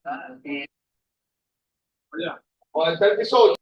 ¿Dónde está el piso?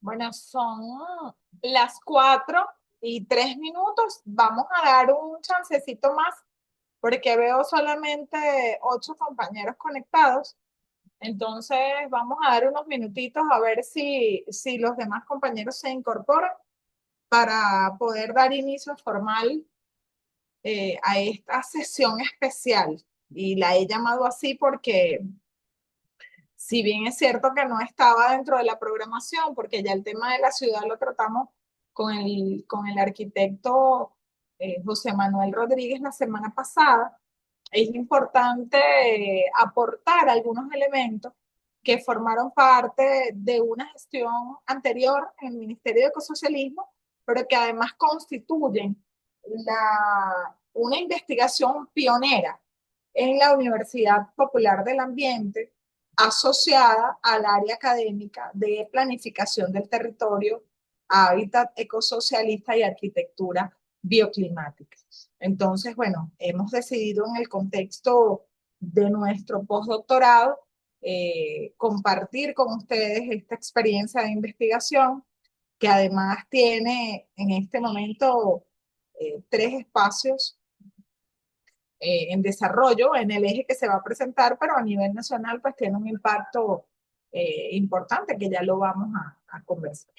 Bueno, son las 4:03. Vamos a dar un chancecito más porque veo solamente 8 compañeros conectados. Entonces vamos a dar unos minutitos a ver si los demás compañeros se incorporan para poder dar inicio formal a esta sesión especial. Y la he llamado así porque si bien es cierto que no estaba dentro de la programación, porque ya el tema de la ciudad lo tratamos con el arquitecto José Manuel Rodríguez la semana pasada, es importante aportar algunos elementos que formaron parte de una gestión anterior en el Ministerio de Ecosocialismo, pero que además constituyen una investigación pionera en la Universidad Popular del Ambiente asociada al área académica de planificación del territorio, hábitat ecosocialista y arquitectura bioclimática. Entonces, bueno, hemos decidido en el contexto de nuestro postdoctorado compartir con ustedes esta experiencia de investigación que además tiene en este momento tres espacios en desarrollo en el eje que se va a presentar, pero a nivel nacional pues tiene un impacto importante que ya lo vamos a conversar.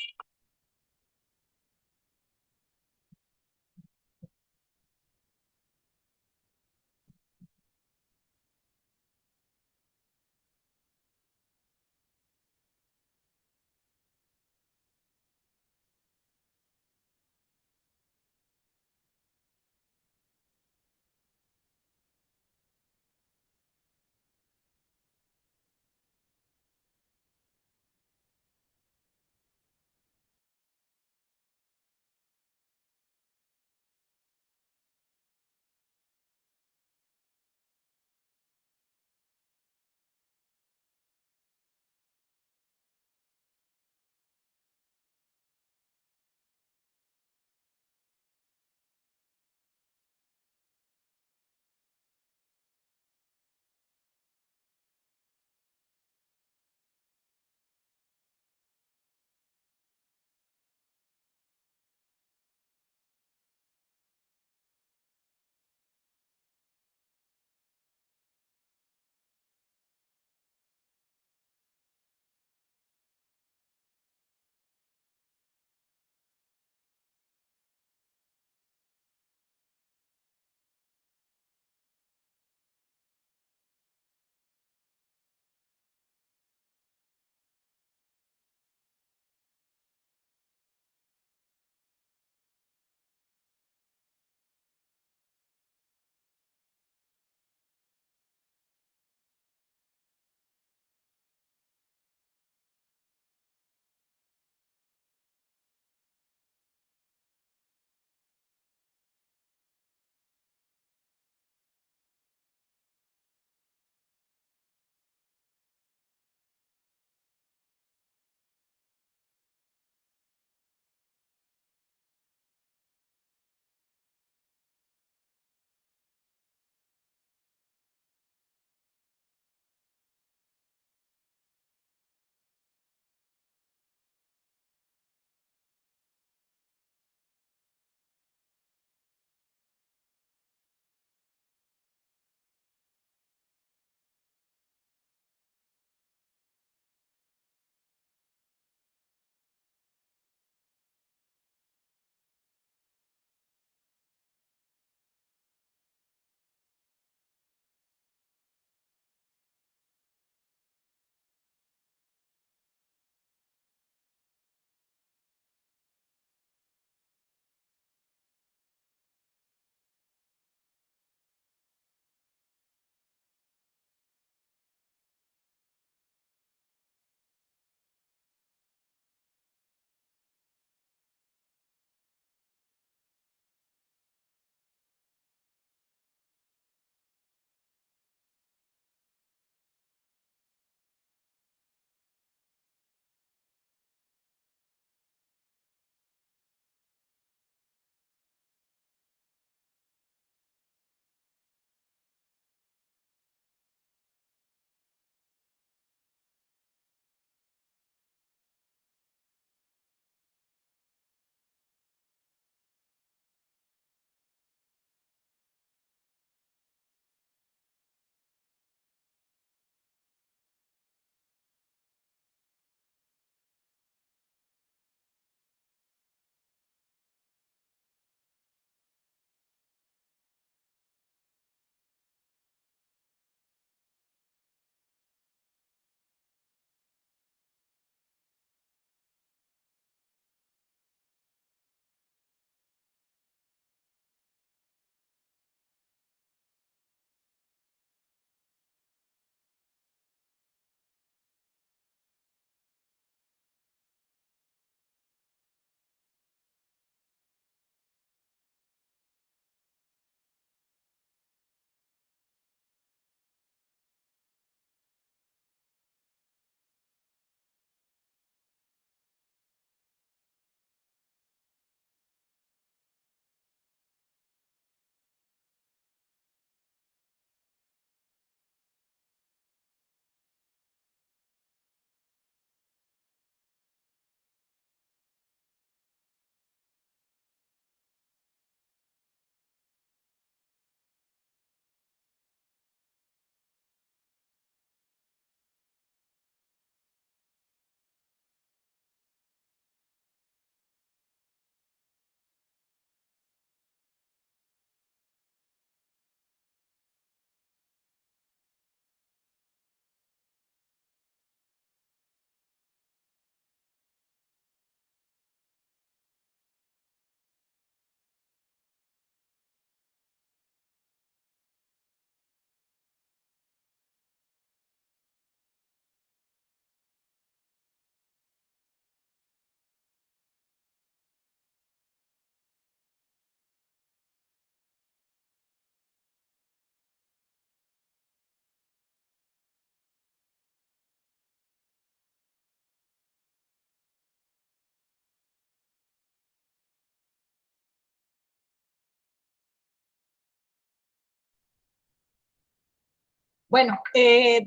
Bueno,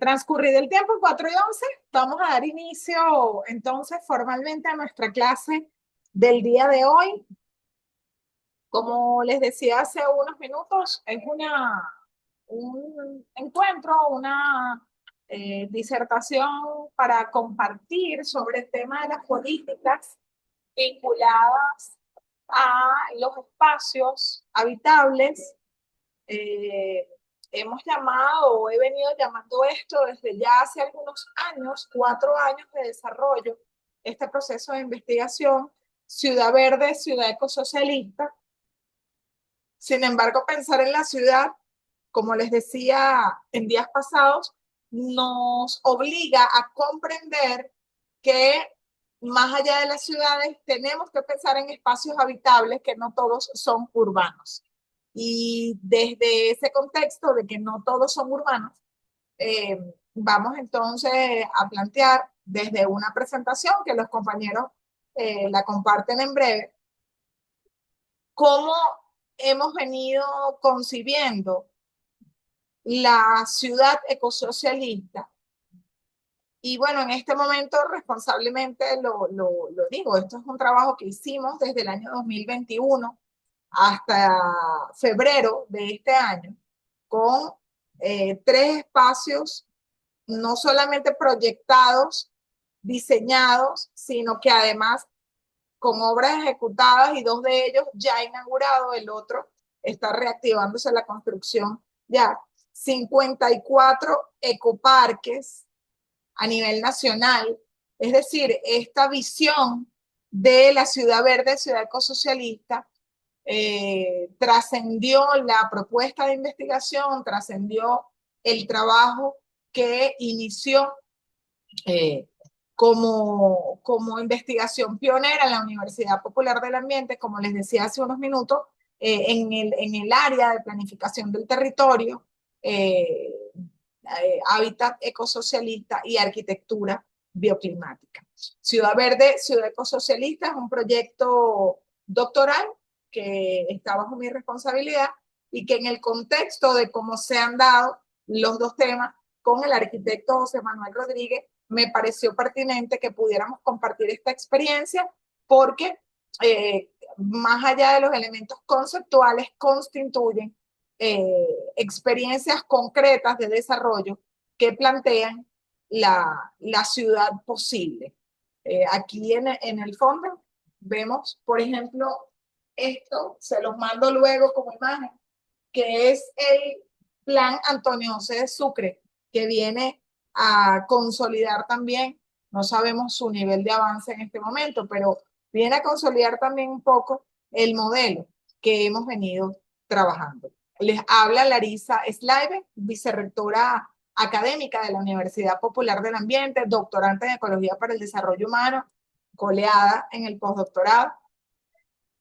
transcurrido el tiempo, 4:11, vamos a dar inicio entonces formalmente a nuestra clase del día de hoy. Como les decía hace unos minutos, es un encuentro, una disertación para compartir sobre el tema de las políticas vinculadas a los espacios habitables. eh, Hemos llamado o he venido llamando esto desde ya hace algunos años, 4 años de desarrollo, este proceso de investigación, Ciudad Verde, Ciudad Ecosocialista. Sin embargo, pensar en la ciudad, como les decía en días pasados, nos obliga a comprender que más allá de las ciudades tenemos que pensar en espacios habitables que no todos son urbanos. Y desde ese contexto de que no todos son urbanos, eh, vamos entonces a plantear desde una presentación que los compañeros la comparten en breve, cómo hemos venido concibiendo la ciudad ecosocialista. Y bueno, en este momento responsablemente lo digo, esto es un trabajo que hicimos desde el año 2021 hasta febrero de este año, con 3 espacios no solamente proyectados, diseñados, sino que además con obras ejecutadas y 2 de ellos ya inaugurados, el otro está reactivándose la construcción ya. 54 ecoparques a nivel nacional, es decir, esta visión de la ciudad verde, ciudad ecosocialista, trascendió la propuesta de investigación, trascendió el trabajo que inició eh, como investigación pionera en la Universidad Popular del Ambiente, como les decía hace unos minutos, en el área de planificación del territorio, hábitat ecosocialista y arquitectura bioclimática. Ciudad Verde, Ciudad Ecosocialista es un proyecto doctoral que está bajo mi responsabilidad y que en el contexto de cómo se han dado los 2 temas con el arquitecto José Manuel Rodríguez, me pareció pertinente que pudiéramos compartir esta experiencia porque más allá de los elementos conceptuales, constituyen experiencias concretas de desarrollo que plantean la ciudad posible. Aquí en el fondo vemos, por ejemplo, esto, se los mando luego como imagen, que es el plan Antonio José de Sucre, que viene a consolidar también, no sabemos su nivel de avance en este momento, pero viene a consolidar también un poco el modelo que hemos venido trabajando. Les habla Larisa Slaibe, vicerrectora académica de la Universidad Popular del Ambiente, doctorante en Ecología para el Desarrollo Humano, coleada en el postdoctorado,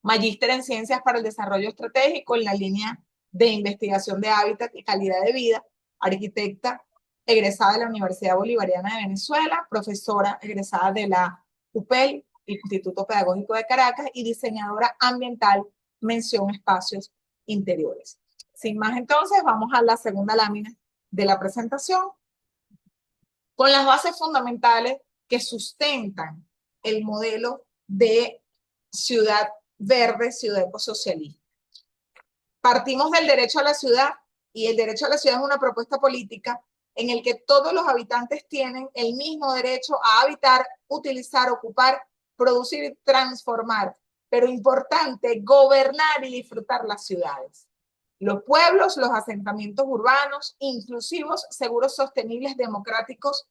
magíster en Ciencias para el Desarrollo Estratégico en la línea de investigación de hábitat y calidad de vida, arquitecta egresada de la Universidad Bolivariana de Venezuela, profesora egresada de la UPEL, Instituto Pedagógico de Caracas, y diseñadora ambiental, mención espacios interiores. Sin más, entonces, vamos a la segunda lámina de la presentación, con las bases fundamentales que sustentan el modelo de ciudad verde, ciudad ecosocialista. Partimos del derecho a la ciudad, y el derecho a la ciudad es una propuesta política en el que todos los habitantes tienen el mismo derecho a habitar, utilizar, ocupar, producir y transformar, pero importante, gobernar y disfrutar las ciudades. Los pueblos, los asentamientos urbanos, inclusivos, seguros, sostenibles, democráticos,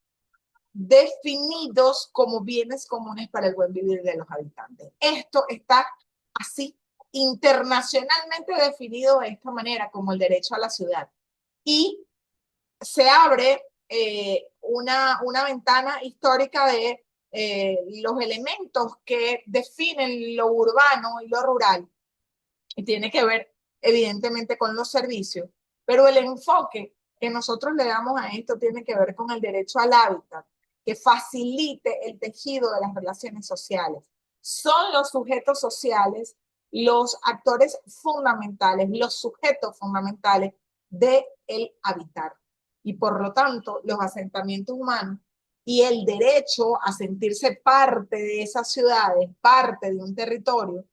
definidos como bienes comunes para el buen vivir de los habitantes. Esto está así internacionalmente definido de esta manera como el derecho a la ciudad. Y se abre una ventana histórica de los elementos que definen lo urbano y lo rural. Y tiene que ver evidentemente con los servicios, pero el enfoque que nosotros le damos a esto tiene que ver con el derecho al hábitat, que facilite el tejido de las relaciones sociales. Son los sujetos sociales los actores fundamentales, los sujetos fundamentales del habitar. y por lo tanto los asentamientos humanos y el derecho a sentirse parte de esas ciudades, parte de un territorio,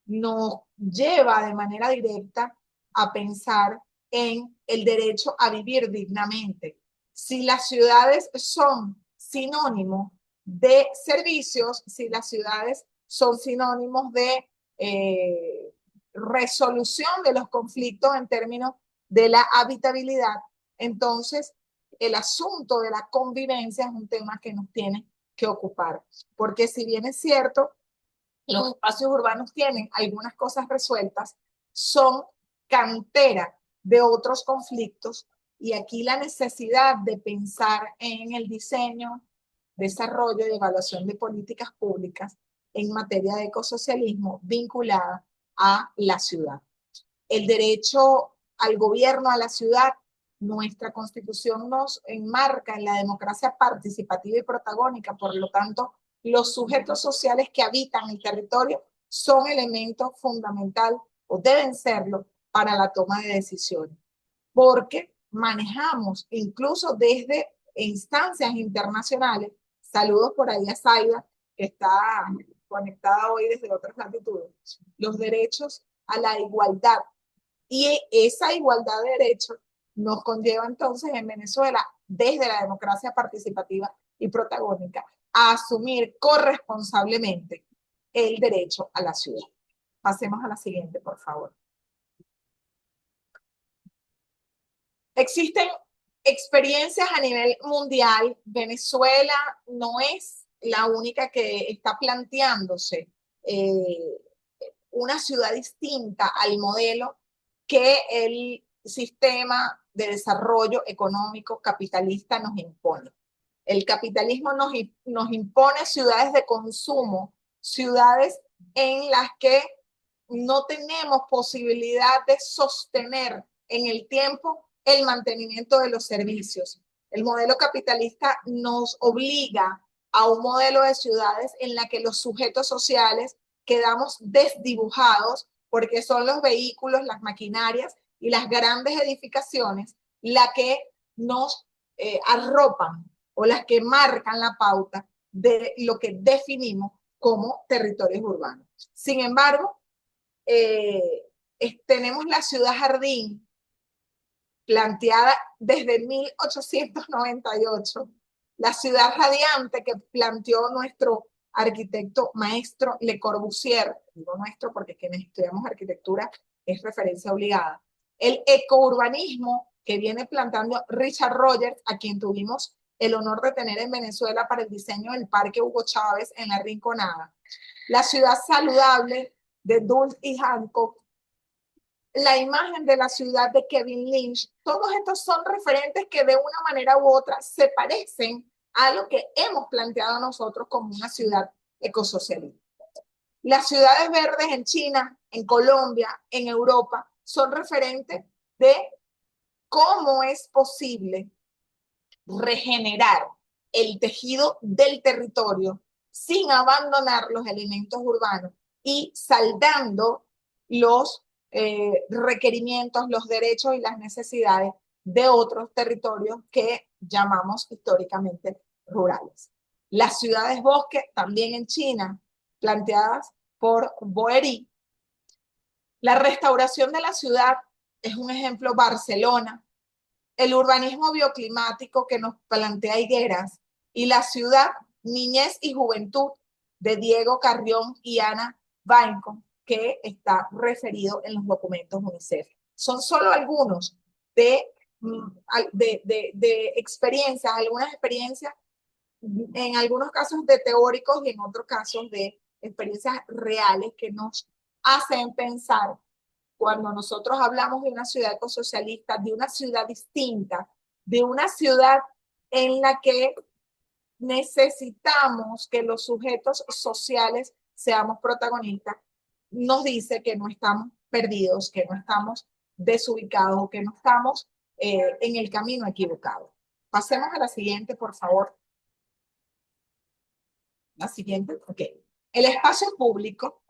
nos lleva de manera directa a pensar en el derecho a vivir dignamente. Si las ciudades son sinónimos de servicios, si las ciudades son sinónimos de resolución de los conflictos en términos de la habitabilidad, entonces el asunto de la convivencia es un tema que nos tiene que ocupar. Porque si bien es cierto, los espacios urbanos tienen algunas cosas resueltas, son cantera de otros conflictos y aquí la necesidad de pensar en el diseño, desarrollo y evaluación de políticas públicas en materia de ecosocialismo vinculada a la ciudad. El derecho al gobierno a la ciudad, nuestra constitución nos enmarca en la democracia participativa y protagónica, por lo tanto, los sujetos sociales que habitan el territorio son elementos fundamentales o deben serlo para la toma de decisiones, porque manejamos incluso desde instancias internacionales, saludos por ahí a Zaida, que está conectada hoy desde otras latitudes, los derechos a la igualdad. Y esa igualdad de derechos nos conlleva entonces en Venezuela, desde la democracia participativa y protagónica, a asumir corresponsablemente el derecho a la ciudad. Pasemos a la siguiente, por favor. Existen experiencias a nivel mundial. Venezuela no es la única que está planteándose una ciudad distinta al modelo que el sistema de desarrollo económico capitalista nos impone. El capitalismo nos impone ciudades de consumo, ciudades en las que no tenemos posibilidad de sostener en el tiempo el mantenimiento de los servicios. El modelo capitalista nos obliga a un modelo de ciudades en la que los sujetos sociales quedamos desdibujados porque son los vehículos, las maquinarias y las grandes edificaciones las que nos arropan o las que marcan la pauta de lo que definimos como territorios urbanos. Sin embargo, tenemos la ciudad jardín planteada desde 1898, la ciudad radiante que planteó nuestro arquitecto maestro Le Corbusier, digo nuestro porque quienes estudiamos arquitectura es referencia obligada, el ecourbanismo que viene plantando Richard Rogers, a quien tuvimos el honor de tener en Venezuela para el diseño del Parque Hugo Chávez en La Rinconada, la ciudad saludable de Dulles y Hancock, la imagen de la ciudad de Kevin Lynch, todos estos son referentes que de una manera u otra se parecen a lo que hemos planteado nosotros como una ciudad ecosocialista. Las ciudades verdes en China, en Colombia, en Europa, son referentes de cómo es posible regenerar el tejido del territorio sin abandonar los elementos urbanos y saldando los requerimientos, los derechos y las necesidades de otros territorios que llamamos históricamente rurales. Las ciudades bosque, también en China, planteadas por Boeri. La restauración de la ciudad es un ejemplo. Barcelona, el urbanismo bioclimático que nos plantea Higueras y la ciudad, niñez y juventud de Diego Carrión y Ana Bainco, que está referido en los documentos UNICEF. Son solo algunos de experiencias, algunas experiencias, en algunos casos de teóricos y en otros casos de experiencias reales que nos hacen pensar cuando nosotros hablamos de una ciudad ecosocialista, de una ciudad distinta, de una ciudad en la que necesitamos que los sujetos sociales seamos protagonistas, nos dice que no estamos perdidos, que no estamos desubicados, que no estamos en el camino equivocado. Pasemos a la siguiente, por favor. La siguiente, ok. El espacio público,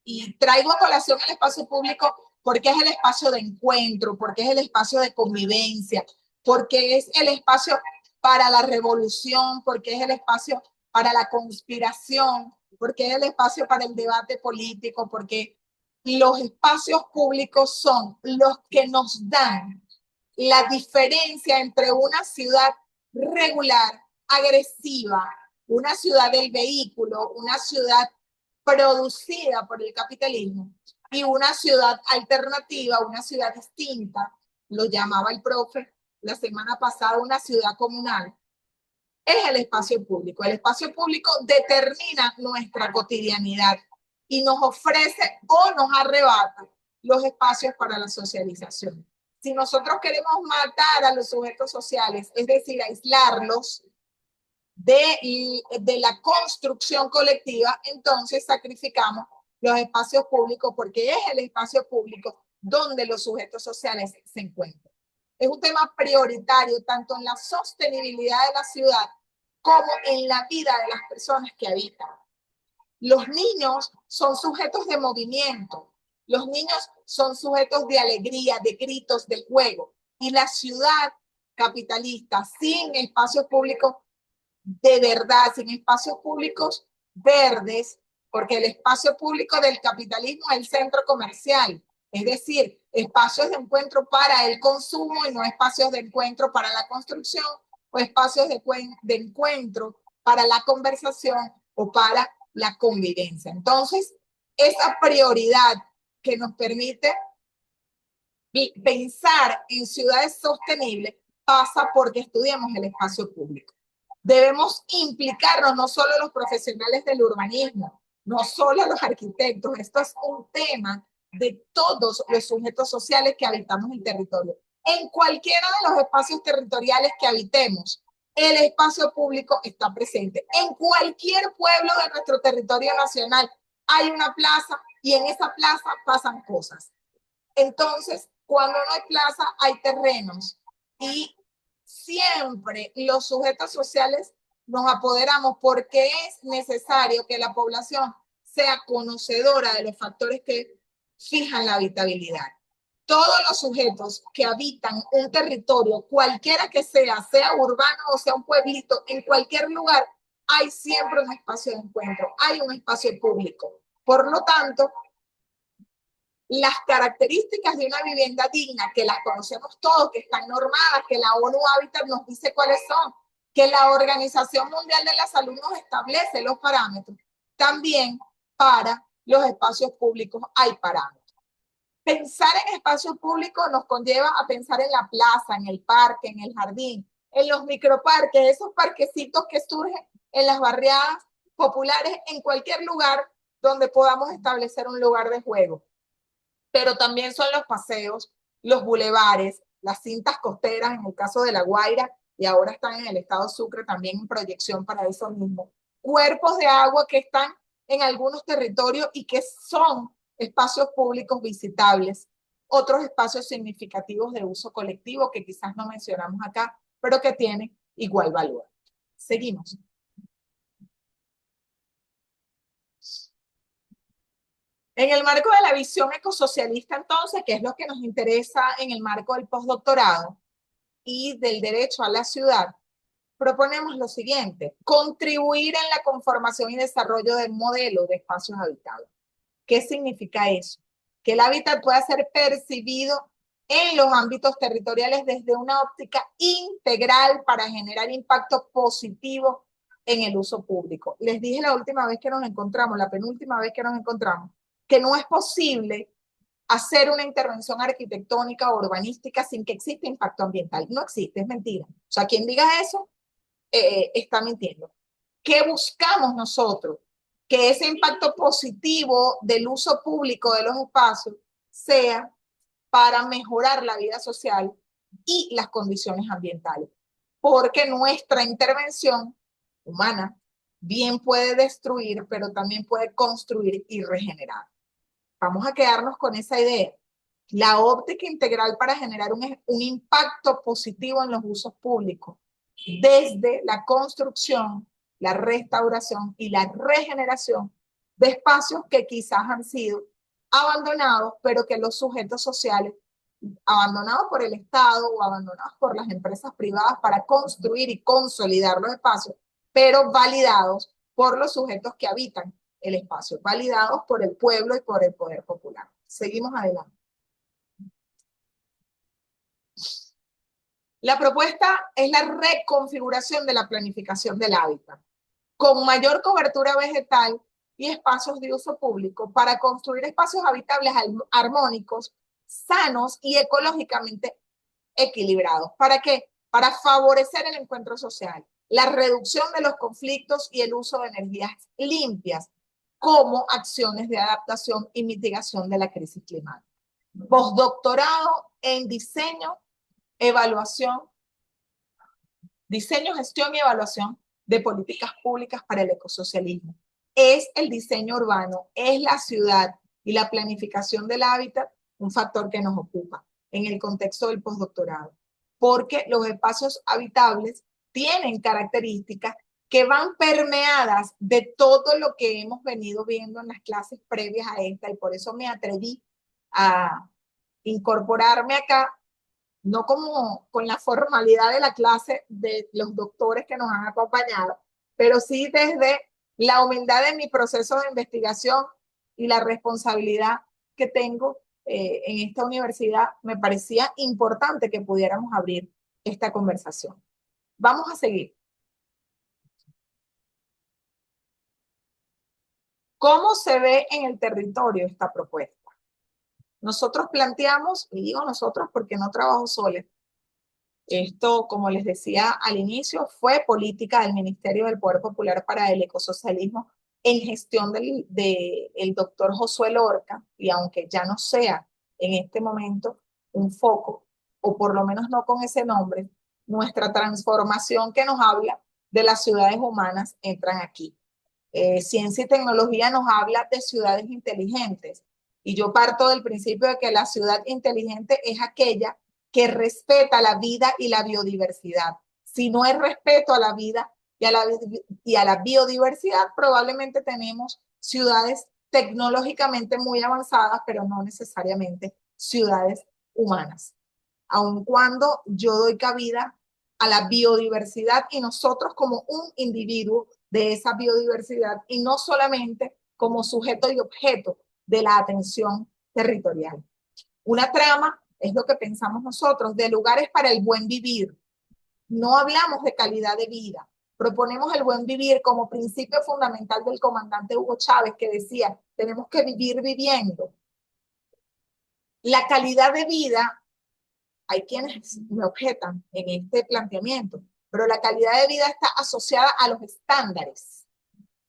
y traigo a colación el espacio público porque es el espacio de encuentro, porque es el espacio de convivencia, porque es el espacio para la revolución, porque es el espacio para la conspiración, porque es el espacio para el debate político, porque los espacios públicos son los que nos dan la diferencia entre una ciudad regular, agresiva, una ciudad del vehículo, una ciudad producida por el capitalismo y una ciudad alternativa, una ciudad distinta, lo llamaba el profe la semana pasada, una ciudad comunal. Es el espacio público. El espacio público determina nuestra cotidianidad y nos ofrece o nos arrebata los espacios para la socialización. Si nosotros queremos matar a los sujetos sociales, es decir, aislarlos de la construcción colectiva, entonces sacrificamos los espacios públicos porque es el espacio público donde los sujetos sociales se encuentran. Es un tema prioritario tanto en la sostenibilidad de la ciudad como en la vida de las personas que habitan. Los niños son sujetos de movimiento, los niños son sujetos de alegría, de gritos, de juego. Y la ciudad capitalista sin espacios públicos de verdad, sin espacios públicos verdes, porque el espacio público del capitalismo es el centro comercial, es decir, espacios de encuentro para el consumo y no espacios de encuentro para la construcción o espacios de encuentro para la conversación o para la convivencia. Entonces, esa prioridad que nos permite pensar en ciudades sostenibles pasa porque estudiamos el espacio público. Debemos implicarnos no solo los profesionales del urbanismo, no solo los arquitectos, esto es un tema de todos los sujetos sociales que habitamos el territorio. En cualquiera de los espacios territoriales que habitemos, el espacio público está presente. En cualquier pueblo de nuestro territorio nacional hay una plaza y en esa plaza pasan cosas. Entonces, cuando no hay plaza, hay terrenos y siempre los sujetos sociales nos apoderamos porque es necesario que la población sea conocedora de los factores que fijan la habitabilidad. Todos los sujetos que habitan un territorio, cualquiera que sea urbano o sea un pueblito, en cualquier lugar, hay siempre un espacio de encuentro, hay un espacio público. Por lo tanto, las características de una vivienda digna, que las conocemos todos, que están normadas, que la ONU Habitat nos dice cuáles son, que la Organización Mundial de la Salud nos establece los parámetros, también para los espacios públicos hay parámetros. Pensar en espacios públicos nos conlleva a pensar en la plaza, en el parque, en el jardín, en los microparques, esos parquecitos que surgen en las barriadas populares, en cualquier lugar donde podamos establecer un lugar de juego. Pero también son los paseos, los bulevares, las cintas costeras en el caso de La Guaira y ahora están en el estado Sucre también en proyección para eso mismo. Cuerpos de agua que están en algunos territorios y que son espacios públicos visitables. Otros espacios significativos de uso colectivo que quizás no mencionamos acá, pero que tienen igual valor. Seguimos. En el marco de la visión ecosocialista, entonces, que es lo que nos interesa en el marco del postdoctorado y del derecho a la ciudad, proponemos lo siguiente: contribuir en la conformación y desarrollo del modelo de espacios habitados. ¿Qué significa eso? Que el hábitat pueda ser percibido en los ámbitos territoriales desde una óptica integral para generar impacto positivo en el uso público. Les dije la última vez que nos encontramos, la penúltima vez que nos encontramos, que no es posible hacer una intervención arquitectónica o urbanística sin que exista impacto ambiental. No existe, es mentira. O sea, quien diga eso está mintiendo. ¿Qué buscamos nosotros? Que ese impacto positivo del uso público de los espacios sea para mejorar la vida social y las condiciones ambientales. Porque nuestra intervención humana bien puede destruir, pero también puede construir y regenerar. Vamos a quedarnos con esa idea. La óptica integral para generar un impacto positivo en los usos públicos, desde la construcción, la restauración y la regeneración de espacios que quizás han sido abandonados, pero que los sujetos sociales abandonados por el Estado o abandonados por las empresas privadas para construir y consolidar los espacios, pero validados por los sujetos que habitan el espacio, validados por el pueblo y por el poder popular. Seguimos adelante. La propuesta es la reconfiguración de la planificación del hábitat, con mayor cobertura vegetal y espacios de uso público para construir espacios habitables armónicos, sanos y ecológicamente equilibrados. ¿Para qué? Para favorecer el encuentro social, la reducción de los conflictos y el uso de energías limpias como acciones de adaptación y mitigación de la crisis climática. Postdoctorado en diseño, gestión y evaluación de políticas públicas para el ecosocialismo. Es el diseño urbano, es la ciudad y la planificación del hábitat un factor que nos ocupa en el contexto del postdoctorado, porque los espacios habitables tienen características que van permeadas de todo lo que hemos venido viendo en las clases previas a esta, y por eso me atreví a incorporarme acá, no como con la formalidad de la clase de los doctores que nos han acompañado, pero sí desde la humildad de mi proceso de investigación y la responsabilidad que tengo en esta universidad. Me parecía importante que pudiéramos abrir esta conversación. Vamos a seguir. ¿Cómo se ve en el territorio esta propuesta? Nosotros planteamos, y digo nosotros porque no trabajo sola, esto, como les decía al inicio, fue política del Ministerio del Poder Popular para el Ecosocialismo en gestión del doctor Josué Lorca, y aunque ya no sea en este momento un foco, o por lo menos no con ese nombre, nuestra transformación que nos habla de las ciudades humanas entran aquí. Ciencia y tecnología nos habla de ciudades inteligentes, y yo parto del principio de que la ciudad inteligente es aquella que respeta la vida y la biodiversidad. Si no hay respeto a la vida y a la biodiversidad, probablemente tenemos ciudades tecnológicamente muy avanzadas, pero no necesariamente ciudades humanas. Aun cuando yo doy cabida a la biodiversidad y nosotros como un individuo de esa biodiversidad y no solamente como sujeto y objeto de la atención territorial. Una trama es lo que pensamos nosotros, de lugares para el buen vivir. No hablamos de calidad de vida. Proponemos el buen vivir como principio fundamental del comandante Hugo Chávez, que decía, tenemos que vivir viviendo. La calidad de vida, hay quienes me objetan en este planteamiento, pero la calidad de vida está asociada a los estándares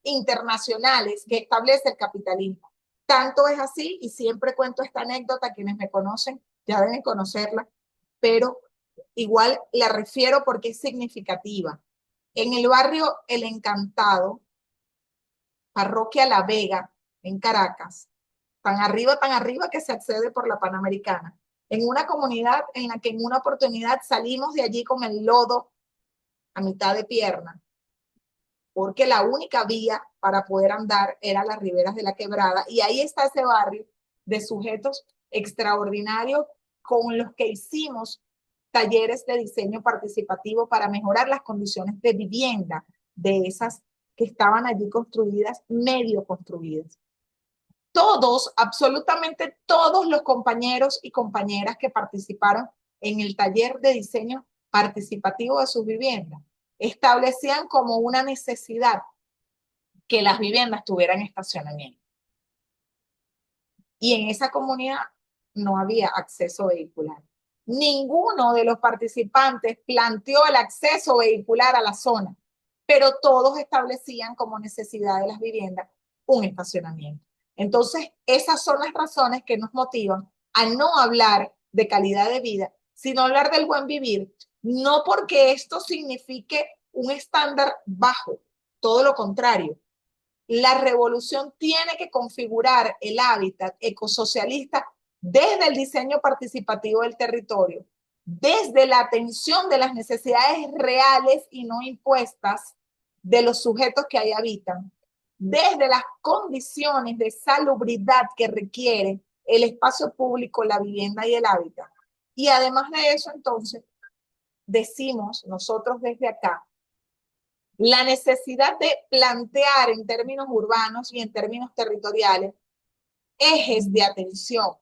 internacionales que establece el capitalismo. Tanto es así, y siempre cuento esta anécdota, quienes me conocen ya deben conocerla, pero igual la refiero porque es significativa. En el barrio El Encantado, parroquia La Vega, en Caracas, tan arriba que se accede por la Panamericana, en una comunidad en la que en una oportunidad salimos de allí con el lodo a mitad de pierna, porque la única vía para poder andar era las riberas de la quebrada, y ahí está ese barrio de sujetos extraordinarios con los que hicimos talleres de diseño participativo para mejorar las condiciones de vivienda de esas que estaban allí construidas, medio construidas. Todos, absolutamente todos los compañeros y compañeras que participaron en el taller de diseño participativo de sus viviendas establecían como una necesidad que las viviendas tuvieran estacionamiento. Y en esa comunidad no había acceso vehicular. Ninguno de los participantes planteó el acceso vehicular a la zona, pero todos establecían como necesidad de las viviendas un estacionamiento. Entonces, esas son las razones que nos motivan a no hablar de calidad de vida, sino hablar del buen vivir, no porque esto signifique un estándar bajo, todo lo contrario. La revolución tiene que configurar el hábitat ecosocialista desde el diseño participativo del territorio, desde la atención de las necesidades reales y no impuestas de los sujetos que ahí habitan, desde las condiciones de salubridad que requiere el espacio público, la vivienda y el hábitat, Y además de eso, entonces, decimos nosotros desde acá la necesidad de plantear en términos urbanos y en términos territoriales ejes de atención.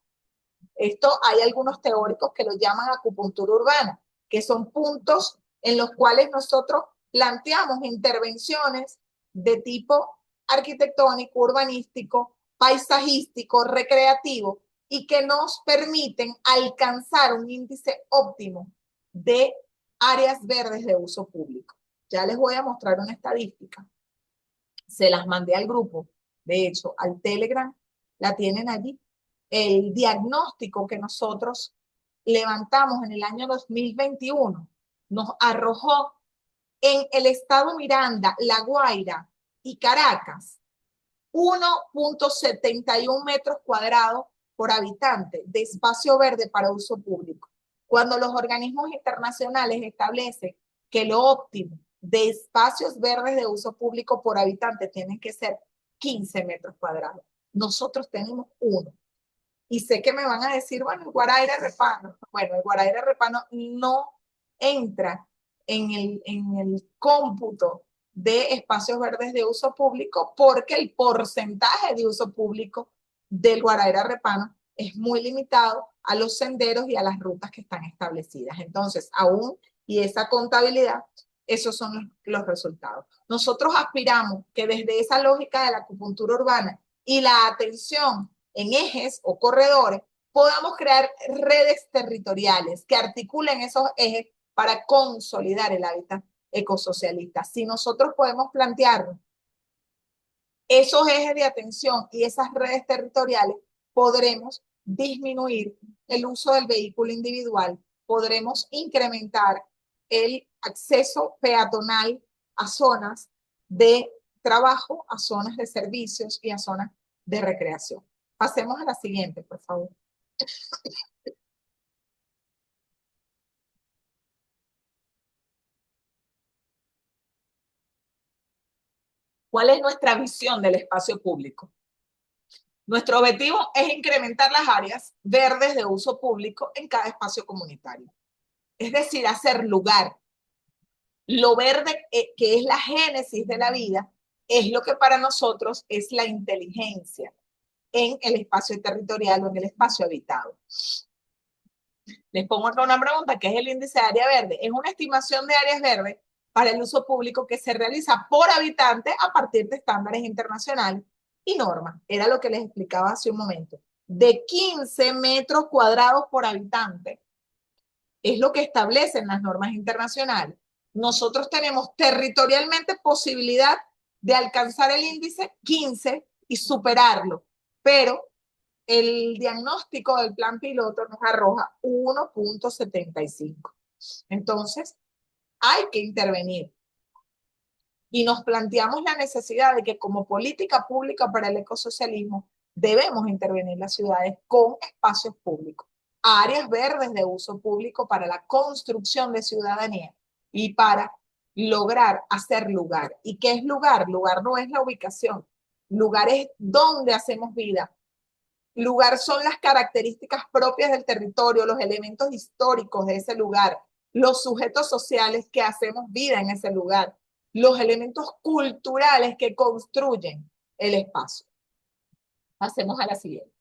Esto hay algunos teóricos que lo llaman acupuntura urbana, que son puntos en los cuales nosotros planteamos intervenciones de tipo arquitectónico, urbanístico, paisajístico, recreativo, y que nos permiten alcanzar un índice óptimo de áreas verdes de uso público. Ya les voy a mostrar una estadística. Se las mandé al grupo, de hecho, al Telegram, la tienen allí. El diagnóstico que nosotros levantamos en el año 2021 nos arrojó en el estado Miranda, La Guaira y Caracas 1.71 metros cuadrados por habitante de espacio verde para uso público. Cuando los organismos internacionales establecen que lo óptimo de espacios verdes de uso público por habitante tienen que ser 15 metros cuadrados. Nosotros tenemos 1. Y sé que me van a decir, bueno, el Guaraíra Repano. Bueno, el Guaraíra Repano no entra en el cómputo de espacios verdes de uso público porque el porcentaje de uso público del Guaraíra Repano es muy limitado a los senderos y a las rutas que están establecidas. Entonces, aún y esa contabilidad, esos son los resultados. Nosotros aspiramos que desde esa lógica de la acupuntura urbana y la atención en ejes o corredores, podamos crear redes territoriales que articulen esos ejes para consolidar el hábitat ecosocialista. Si nosotros podemos plantearnos esos ejes de atención y esas redes territoriales, podremos disminuir el uso del vehículo individual, podremos incrementar el acceso peatonal a zonas de trabajo, a zonas de servicios y a zonas de recreación. Pasemos a la siguiente, por favor. ¿Cuál es nuestra visión del espacio público? Nuestro objetivo es incrementar las áreas verdes de uso público en cada espacio comunitario. Es decir, hacer lugar. Lo verde, que es la génesis de la vida, es lo que para nosotros es la inteligencia en el espacio territorial o en el espacio habitado. Les pongo acá una pregunta, ¿qué es el índice de área verde? Es una estimación de áreas verdes para el uso público que se realiza por habitante a partir de estándares internacionales y normas. Era lo que les explicaba hace un momento. De 15 metros cuadrados por habitante es lo que establecen las normas internacionales. Nosotros tenemos territorialmente posibilidad de alcanzar el índice 15 y superarlo, pero el diagnóstico del plan piloto nos arroja 1.75. Entonces, hay que intervenir. Y nos planteamos la necesidad de que como política pública para el ecosocialismo debemos intervenir las ciudades con espacios públicos, áreas verdes de uso público para la construcción de ciudadanía y para lograr hacer lugar. ¿Y qué es lugar? Lugar no es la ubicación. Lugar es donde hacemos vida. Lugar son las características propias del territorio, los elementos históricos de ese lugar, los sujetos sociales que hacemos vida en ese lugar, los elementos culturales que construyen el espacio. Pasemos a la siguiente.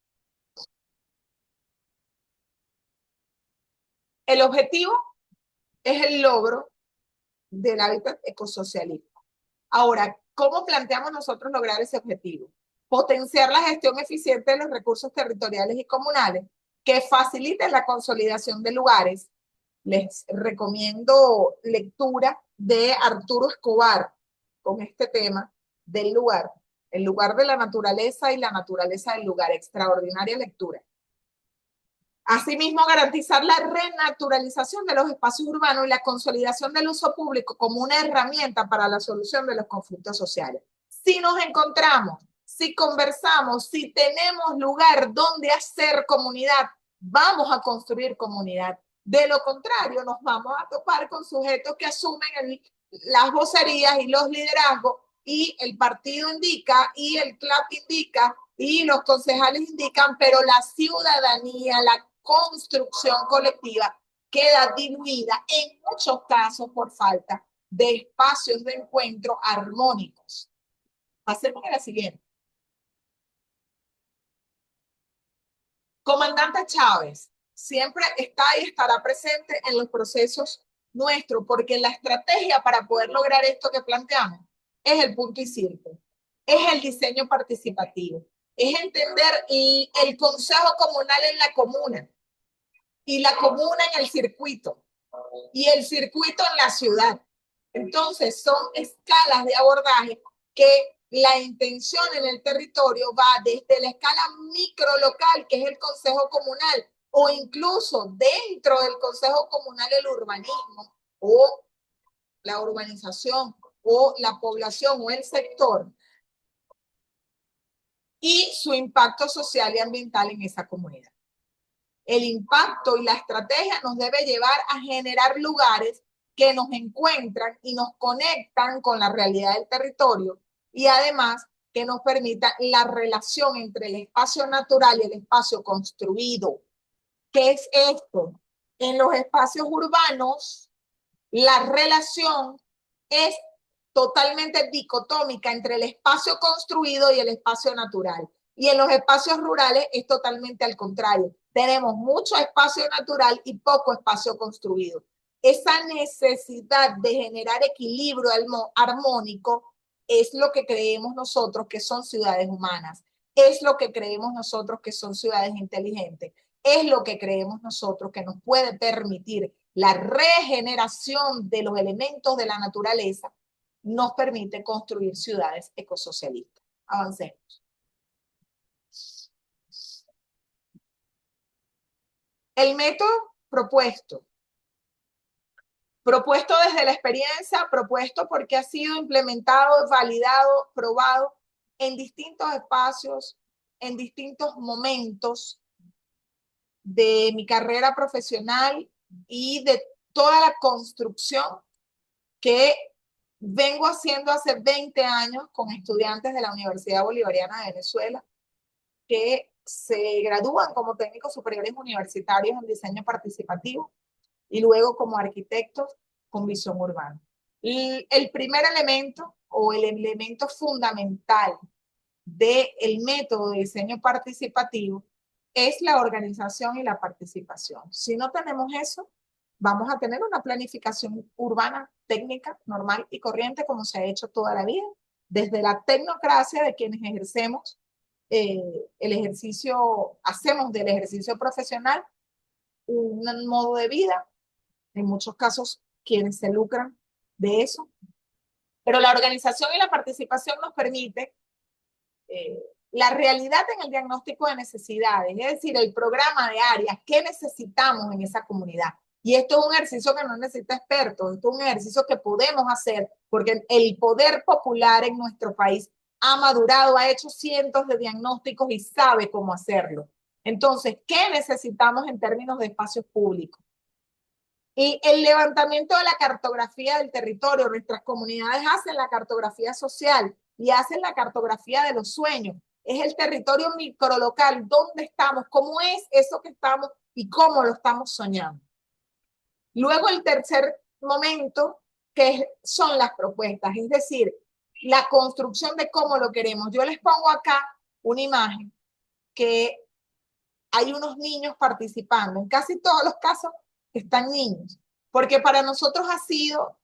El objetivo es el logro del hábitat ecosocialista. Ahora, ¿cómo planteamos nosotros lograr ese objetivo? Potenciar la gestión eficiente de los recursos territoriales y comunales que faciliten la consolidación de lugares. Les recomiendo lectura de Arturo Escobar con este tema del lugar, el lugar de la naturaleza y la naturaleza del lugar. Extraordinaria lectura. Asimismo, garantizar la renaturalización de los espacios urbanos y la consolidación del uso público como una herramienta para la solución de los conflictos sociales. Si nos encontramos, si conversamos, si tenemos lugar donde hacer comunidad, vamos a construir comunidad. De lo contrario, nos vamos a topar con sujetos que asumen las vocerías y los liderazgos y el partido indica y el club indica y los concejales indican, pero la ciudadanía, la construcción colectiva queda diluida en muchos casos por falta de espacios de encuentro armónicos. Pasemos a la siguiente. Comandante Chávez siempre está y estará presente en los procesos nuestros, porque la estrategia para poder lograr esto que planteamos es el punto y círculo, es el diseño participativo, es entender el consejo comunal en la comuna y la comuna en el circuito y el circuito en la ciudad. Entonces son escalas de abordaje que la intención en el territorio va desde la escala microlocal, que es el consejo comunal, o incluso dentro del consejo comunal el urbanismo o la urbanización o la población o el sector y su impacto social y ambiental en esa comunidad. El impacto y la estrategia nos debe llevar a generar lugares que nos encuentran y nos conectan con la realidad del territorio y además que nos permita la relación entre el espacio natural y el espacio construido. ¿Qué es esto? En los espacios urbanos, la relación es totalmente dicotómica entre el espacio construido y el espacio natural. Y en los espacios rurales es totalmente al contrario. Tenemos mucho espacio natural y poco espacio construido. Esa necesidad de generar equilibrio armónico es lo que creemos nosotros que son ciudades humanas. Es lo que creemos nosotros que son ciudades inteligentes. Es lo que creemos nosotros que nos puede permitir la regeneración de los elementos de la naturaleza, nos permite construir ciudades ecosocialistas. Avancemos. El método propuesto desde la experiencia, propuesto porque ha sido implementado, validado, probado en distintos espacios, en distintos momentos de mi carrera profesional y de toda la construcción que vengo haciendo hace 20 años con estudiantes de la Universidad Bolivariana de Venezuela que se gradúan como técnicos superiores universitarios en diseño participativo y luego como arquitectos con visión urbana. Y el primer elemento o el elemento fundamental del método de diseño participativo es la organización y la participación. Si no tenemos eso, vamos a tener una planificación urbana técnica, normal y corriente como se ha hecho toda la vida, desde la tecnocracia de quienes ejercemos el ejercicio, hacemos del ejercicio profesional un modo de vida, en muchos casos quienes se lucran de eso, pero la organización y la participación nos permite la realidad en el diagnóstico de necesidades, es decir, el programa de áreas, qué necesitamos en esa comunidad. Y esto es un ejercicio que no necesita expertos, esto es un ejercicio que podemos hacer porque el poder popular en nuestro país ha madurado, ha hecho cientos de diagnósticos y sabe cómo hacerlo. Entonces, ¿qué necesitamos en términos de espacios públicos? Y el levantamiento de la cartografía del territorio, nuestras comunidades hacen la cartografía social y hacen la cartografía de los sueños. Es el territorio microlocal, dónde estamos, cómo es eso que estamos y cómo lo estamos soñando. Luego el tercer momento, que son las propuestas, es decir, la construcción de cómo lo queremos. Yo les pongo acá una imagen que hay unos niños participando. En casi todos los casos están niños, porque para nosotros ha sido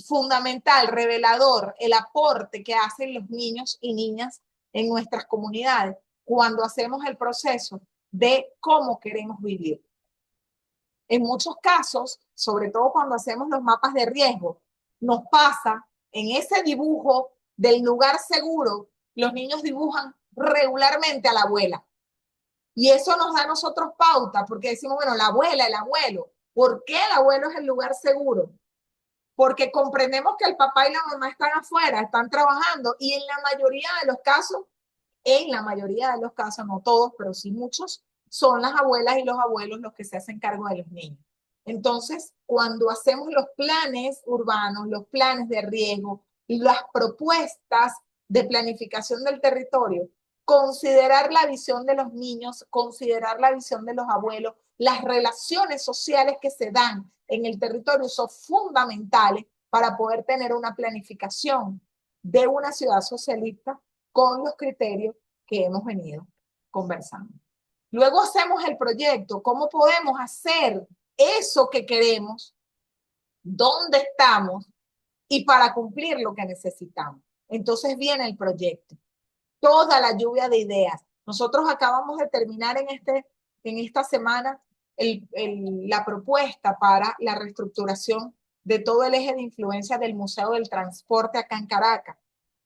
fundamental, revelador, el aporte que hacen los niños y niñas en nuestras comunidades cuando hacemos el proceso de cómo queremos vivir. En muchos casos, sobre todo cuando hacemos los mapas de riesgo, nos pasa en ese dibujo del lugar seguro, los niños dibujan regularmente a la abuela. Y eso nos da a nosotros pauta, porque decimos, bueno, la abuela, el abuelo. ¿Por qué el abuelo es el lugar seguro? Porque comprendemos que el papá y la mamá están afuera, están trabajando, y en la mayoría de los casos, no todos, pero sí muchos, son las abuelas y los abuelos los que se hacen cargo de los niños. Entonces, cuando hacemos los planes urbanos, los planes de riesgo y las propuestas de planificación del territorio, considerar la visión de los niños, considerar la visión de los abuelos, las relaciones sociales que se dan en el territorio son fundamentales para poder tener una planificación de una ciudad socialista con los criterios que hemos venido conversando. Luego hacemos el proyecto, cómo podemos hacer eso que queremos, dónde estamos y para cumplir lo que necesitamos. Entonces viene el proyecto, toda la lluvia de ideas. Nosotros acabamos de terminar en esta semana la propuesta para la reestructuración de todo el eje de influencia del Museo del Transporte acá en Caracas.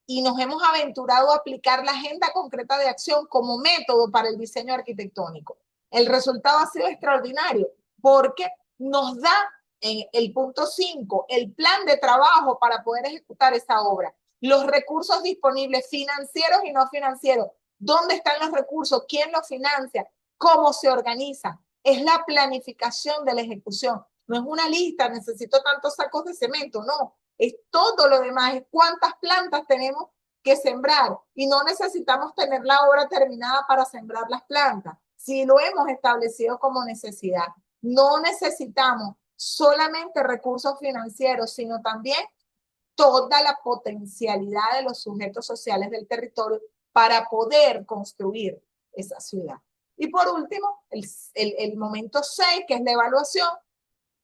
Y nos hemos aventurado a aplicar la agenda concreta de acción como método para el diseño arquitectónico. El resultado ha sido extraordinario porque nos da en el punto 5 el plan de trabajo para poder ejecutar esa obra, los recursos disponibles financieros y no financieros, dónde están los recursos, quién los financia, cómo se organiza. Es la planificación de la ejecución. No es una lista, necesito tantos sacos de cemento, no. Es todo lo demás, es cuántas plantas tenemos que sembrar y no necesitamos tener la obra terminada para sembrar las plantas. Si lo hemos establecido como necesidad, no necesitamos solamente recursos financieros, sino también toda la potencialidad de los sujetos sociales del territorio para poder construir esa ciudad. Y por último, el momento 6, que es la evaluación,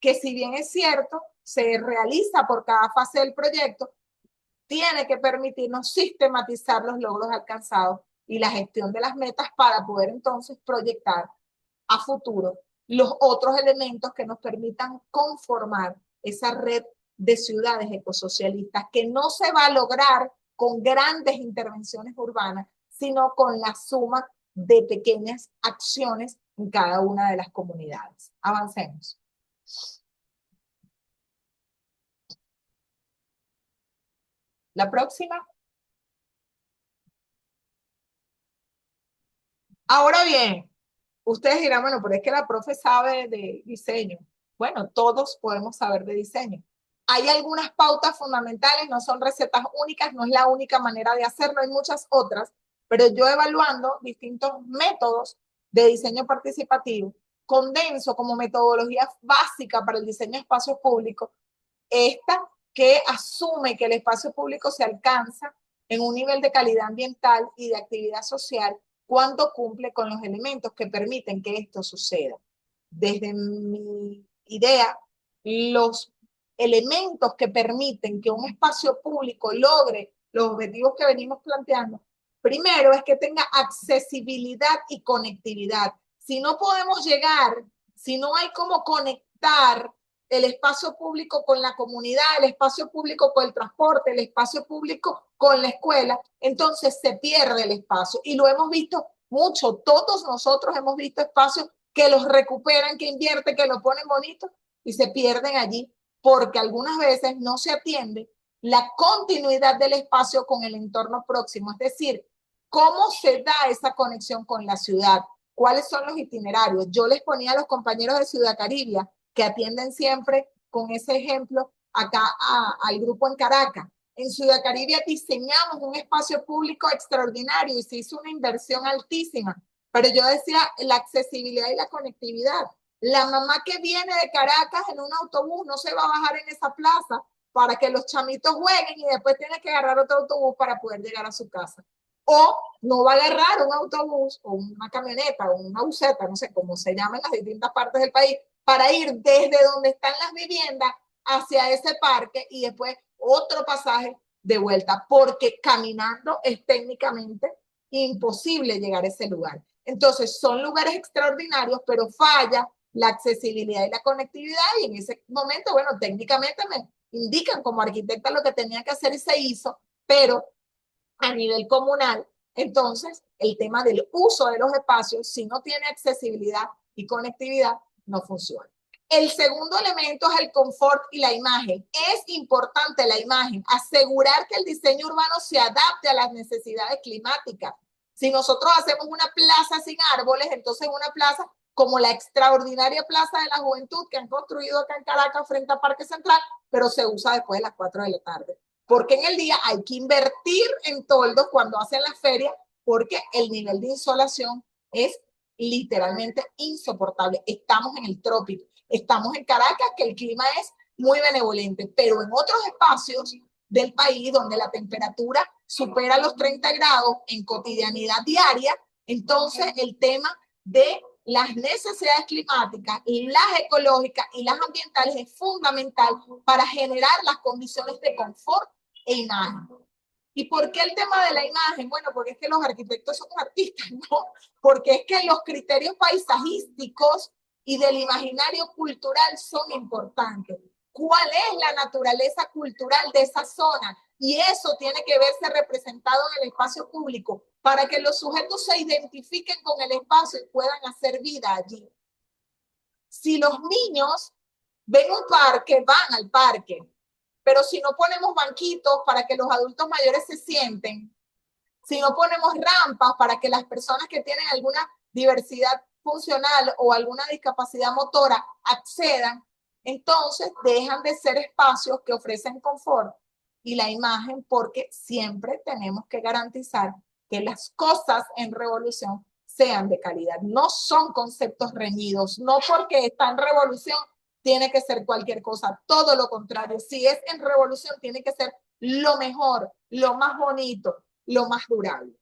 que si bien es cierto, se realiza por cada fase del proyecto, tiene que permitirnos sistematizar los logros alcanzados y la gestión de las metas para poder entonces proyectar a futuro los otros elementos que nos permitan conformar esa red de ciudades ecosocialistas que no se va a lograr con grandes intervenciones urbanas, sino con la suma de pequeñas acciones en cada una de las comunidades. Avancemos. La próxima. Ahora bien, ustedes dirán, bueno, pero es que la profe sabe de diseño. Bueno, todos podemos saber de diseño. Hay algunas pautas fundamentales, no son recetas únicas, no es la única manera de hacerlo, hay muchas otras, pero yo evaluando distintos métodos de diseño participativo, condenso como metodología básica para el diseño de espacios públicos, esta que asume que el espacio público se alcanza en un nivel de calidad ambiental y de actividad social cuando cumple con los elementos que permiten que esto suceda. Desde mi idea, los elementos que permiten que un espacio público logre los objetivos que venimos planteando, primero es que tenga accesibilidad y conectividad. Si no podemos llegar, si no hay cómo conectar el espacio público con la comunidad, el espacio público con el transporte, el espacio público con la escuela, entonces se pierde el espacio. Y lo hemos visto mucho, todos nosotros hemos visto espacios que los recuperan, que invierten, que los ponen bonitos y se pierden allí porque algunas veces no se atiende la continuidad del espacio con el entorno próximo, es decir, cómo se da esa conexión con la ciudad, cuáles son los itinerarios. Yo les ponía a los compañeros de Ciudad Caribia que atienden siempre con ese ejemplo acá al grupo en Caracas. En Ciudad Caribia diseñamos un espacio público extraordinario y se hizo una inversión altísima, pero yo decía la accesibilidad y la conectividad. La mamá que viene de Caracas en un autobús no se va a bajar en esa plaza para que los chamitos jueguen y después tiene que agarrar otro autobús para poder llegar a su casa. O no va a agarrar un autobús o una camioneta o una buseta, no sé cómo se llama en las distintas partes del país, para ir desde donde están las viviendas hacia ese parque y después otro pasaje de vuelta, porque caminando es técnicamente imposible llegar a ese lugar. Entonces son lugares extraordinarios, pero falla la accesibilidad y la conectividad y en ese momento, bueno, técnicamente me indican como arquitecta lo que tenía que hacer y se hizo, pero a nivel comunal, entonces el tema del uso de los espacios, si no tiene accesibilidad y conectividad, no funciona. El segundo elemento es el confort y la imagen. Es importante la imagen, asegurar que el diseño urbano se adapte a las necesidades climáticas. Si nosotros hacemos una plaza sin árboles, entonces una plaza como la extraordinaria Plaza de la Juventud que han construido acá en Caracas frente a Parque Central, pero se usa después de las 4 de la tarde. Porque en el día hay que invertir en toldos cuando hacen la feria porque el nivel de insolación es literalmente insoportable. Estamos en el trópico, estamos en Caracas, que el clima es muy benevolente, pero en otros espacios del país donde la temperatura supera los 30 grados en cotidianidad diaria, entonces el tema de las necesidades climáticas, las ecológicas y las ambientales es fundamental para generar las condiciones de confort e imagen. ¿Y por qué el tema de la imagen? Bueno, porque es que los arquitectos son artistas, ¿no? Porque es que los criterios paisajísticos y del imaginario cultural son importantes. ¿Cuál es la naturaleza cultural de esa zona? Y eso tiene que verse representado en el espacio público para que los sujetos se identifiquen con el espacio y puedan hacer vida allí. Si los niños ven un parque, van al parque, pero si no ponemos banquitos para que los adultos mayores se sienten, si no ponemos rampas para que las personas que tienen alguna diversidad funcional o alguna discapacidad motora accedan, entonces dejan de ser espacios que ofrecen confort y la imagen, porque siempre tenemos que garantizar que las cosas en revolución sean de calidad. No son conceptos reñidos, no porque está en revolución tiene que ser cualquier cosa, todo lo contrario. Si es en revolución, tiene que ser lo mejor, lo más bonito, lo más durable.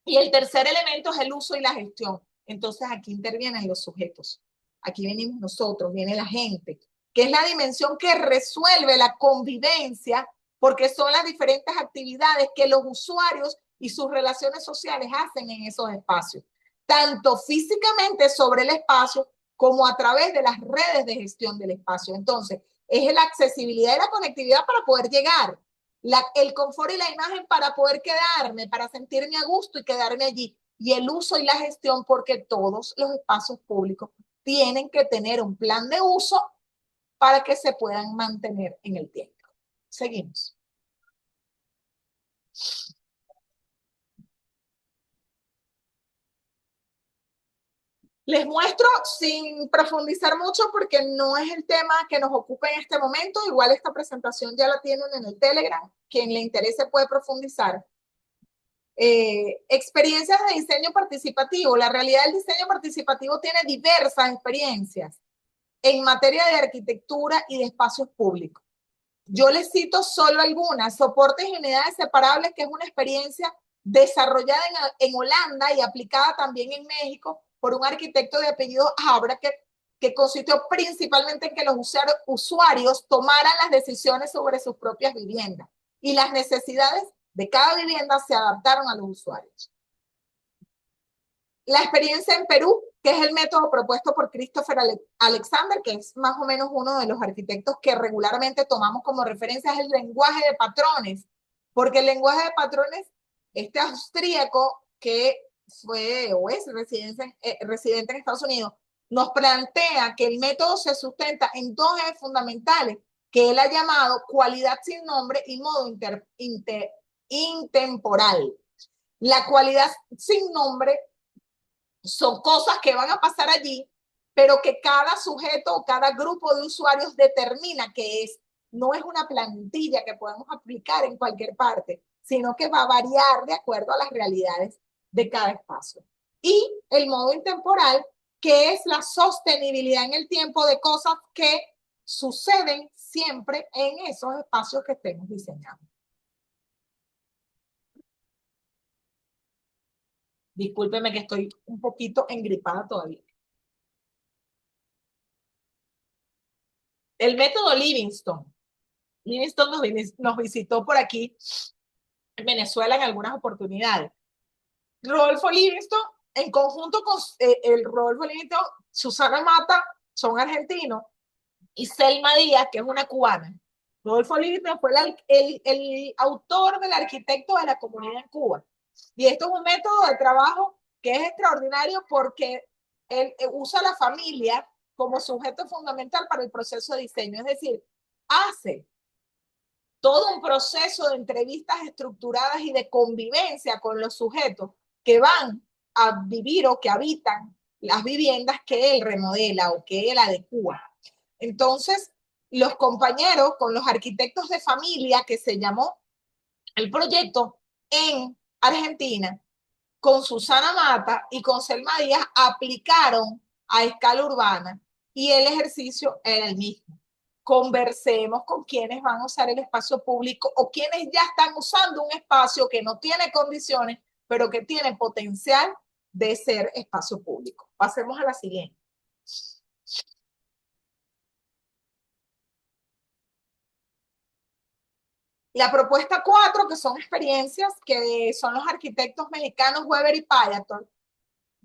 Y el tercer elemento es el uso y la gestión. Entonces aquí intervienen los sujetos. Aquí venimos nosotros, viene la gente, que es la dimensión que resuelve la convivencia, porque son las diferentes actividades que los usuarios y sus relaciones sociales hacen en esos espacios, tanto físicamente sobre el espacio como a través de las redes de gestión del espacio. Entonces, es la accesibilidad y la conectividad para poder llegar, el confort y la imagen para poder quedarme, para sentirme a gusto y quedarme allí, y el uso y la gestión, porque todos los espacios públicos tienen que tener un plan de uso para que se puedan mantener en el tiempo. Seguimos. Les muestro sin profundizar mucho porque no es el tema que nos ocupa en este momento. Igual esta presentación ya la tienen en el Telegram. Quien le interese puede profundizar. Experiencias de diseño participativo. La realidad del diseño participativo tiene diversas experiencias en materia de arquitectura y de espacios públicos. Yo les cito solo algunas. Soportes y unidades separables, que es una experiencia desarrollada en Holanda y aplicada también en México por un arquitecto de apellido Abra, que consistió principalmente en que los usuarios tomaran las decisiones sobre sus propias viviendas y las necesidades de cada vivienda se adaptaron a los usuarios. La experiencia en Perú, que es el método propuesto por Christopher Alexander, que es más o menos uno de los arquitectos que regularmente tomamos como referencia, es el lenguaje de patrones, porque el lenguaje de patrones, este austríaco que fue o es residente en Estados Unidos, nos plantea que el método se sustenta en dos ejes fundamentales que él ha llamado cualidad sin nombre y modo intemporal. La cualidad sin nombre son cosas que van a pasar allí, pero que cada sujeto o cada grupo de usuarios determina que es. No es una plantilla que podemos aplicar en cualquier parte, sino que va a variar de acuerdo a las realidades de cada espacio. Y el modo intemporal, que es la sostenibilidad en el tiempo de cosas que suceden siempre en esos espacios que estemos diseñando. Discúlpeme que estoy un poquito engripada todavía. El método Livingstone. Livingstone nos visitó por aquí en Venezuela en algunas oportunidades. Rodolfo Livingstone, en conjunto con el Rodolfo Livingstone, Susana Mata, son argentinos, y Selma Díaz, que es una cubana. Rodolfo Livingstone fue el autor del arquitecto de la comunidad en Cuba. Y esto es un método de trabajo que es extraordinario porque él usa a la familia como sujeto fundamental para el proceso de diseño. Es decir, hace todo un proceso de entrevistas estructuradas y de convivencia con los sujetos que van a vivir o que habitan las viviendas que él remodela o que él adecua. Entonces, los compañeros con los arquitectos de familia, que se llamó el proyecto en Argentina, con Susana Mata y con Selma Díaz aplicaron a escala urbana y el ejercicio era el mismo. Conversemos con quienes van a usar el espacio público o quienes ya están usando un espacio que no tiene condiciones, pero que tiene potencial de ser espacio público. Pasemos a la siguiente. La propuesta 4, que son experiencias, que son los arquitectos mexicanos Weber y Payator.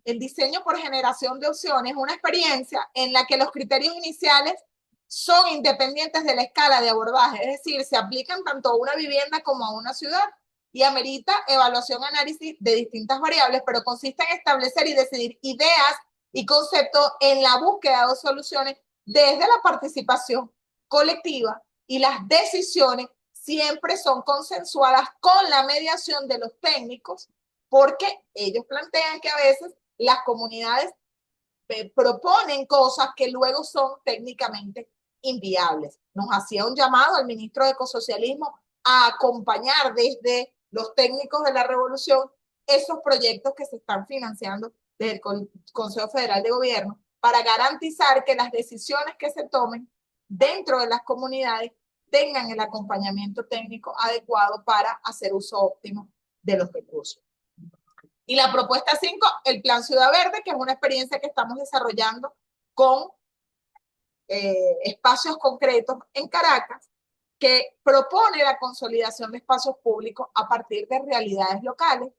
El diseño por generación de opciones, una experiencia en la que los criterios iniciales son independientes de la escala de abordaje, es decir, se aplican tanto a una vivienda como a una ciudad y amerita evaluación, análisis de distintas variables, pero consiste en establecer y decidir ideas y conceptos en la búsqueda de soluciones desde la participación colectiva y las decisiones siempre son consensuadas con la mediación de los técnicos, porque ellos plantean que a veces las comunidades proponen cosas que luego son técnicamente inviables. Nos hacía un llamado al ministro de Ecosocialismo a acompañar desde los técnicos de la revolución esos proyectos que se están financiando desde el Consejo Federal de Gobierno para garantizar que las decisiones que se tomen dentro de las comunidades tengan el acompañamiento técnico adecuado para hacer uso óptimo de los recursos. Y la propuesta 5, el Plan Ciudad Verde, que es una experiencia que estamos desarrollando con espacios concretos en Caracas, que propone la consolidación de espacios públicos a partir de realidades locales,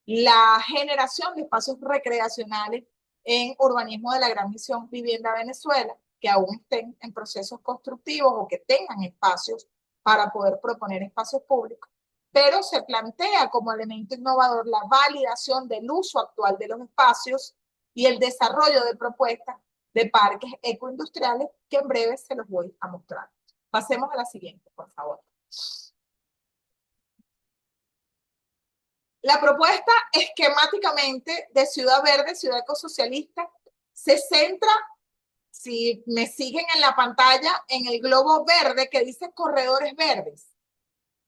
la generación de espacios recreacionales en urbanismo de la Gran Misión Vivienda Venezuela, que aún estén en procesos constructivos o que tengan espacios para poder proponer espacios públicos, pero se plantea como elemento innovador la validación del uso actual de los espacios y el desarrollo de propuestas de parques ecoindustriales que en breve se los voy a mostrar. Pasemos a la siguiente, por favor. La propuesta esquemáticamente de Ciudad Verde, Ciudad Ecosocialista, se centra, si me siguen en la pantalla, en el globo verde que dice corredores verdes.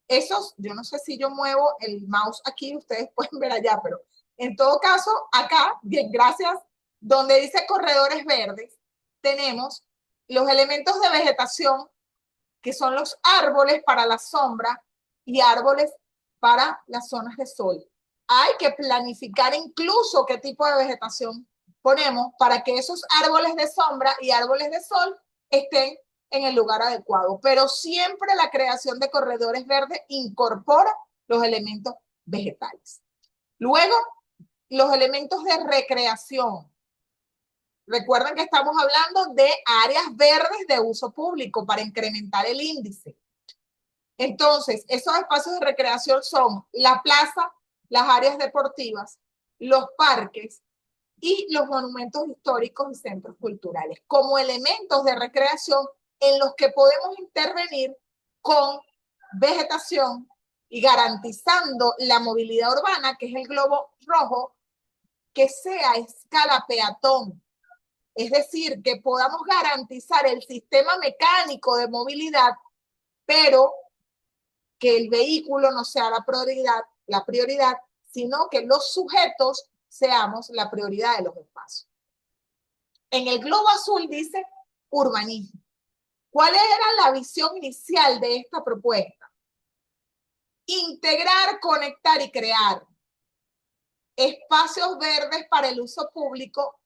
Esos, yo no sé si yo muevo el mouse aquí, ustedes pueden ver allá, pero en todo caso, acá, bien, gracias, donde dice corredores verdes, tenemos los elementos de vegetación, que son los árboles para la sombra y árboles para las zonas de sol. Hay que planificar incluso qué tipo de vegetación ponemos para que esos árboles de sombra y árboles de sol estén en el lugar adecuado. Pero siempre la creación de corredores verdes incorpora los elementos vegetales. Luego, los elementos de recreación. Recuerden que estamos hablando de áreas verdes de uso público para incrementar el índice. Entonces, esos espacios de recreación son la plaza, las áreas deportivas, los parques y los monumentos históricos y centros culturales, como elementos de recreación en los que podemos intervenir con vegetación y garantizando la movilidad urbana, que es el globo rojo, que sea a escala peatón. Es decir, que podamos garantizar el sistema mecánico de movilidad, pero que el vehículo no sea la prioridad, sino que los sujetos seamos la prioridad de los espacios. En el globo azul dice urbanismo. ¿Cuál era la visión inicial de esta propuesta? Integrar, conectar y crear espacios verdes para el uso público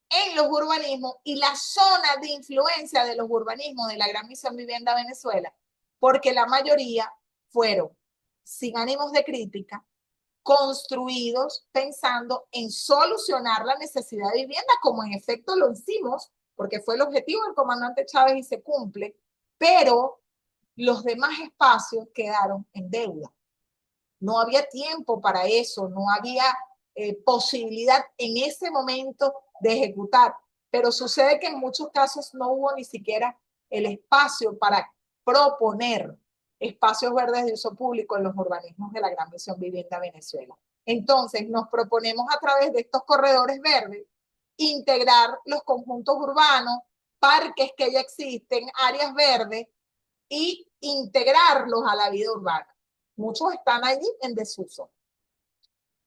en los urbanismos y la zona de influencia de los urbanismos de la Gran Misión Vivienda Venezuela, porque la mayoría fueron, sin ánimos de crítica, construidos pensando en solucionar la necesidad de vivienda, como en efecto lo hicimos, porque fue el objetivo del comandante Chávez y se cumple, pero los demás espacios quedaron en deuda. No había tiempo para eso, no había posibilidad en ese momento de ejecutar, pero sucede que en muchos casos no hubo ni siquiera el espacio para proponer espacios verdes de uso público en los urbanismos de la Gran Misión Vivienda Venezuela. Entonces, nos proponemos a través de estos corredores verdes integrar los conjuntos urbanos, parques que ya existen, áreas verdes y integrarlos a la vida urbana. Muchos están allí en desuso.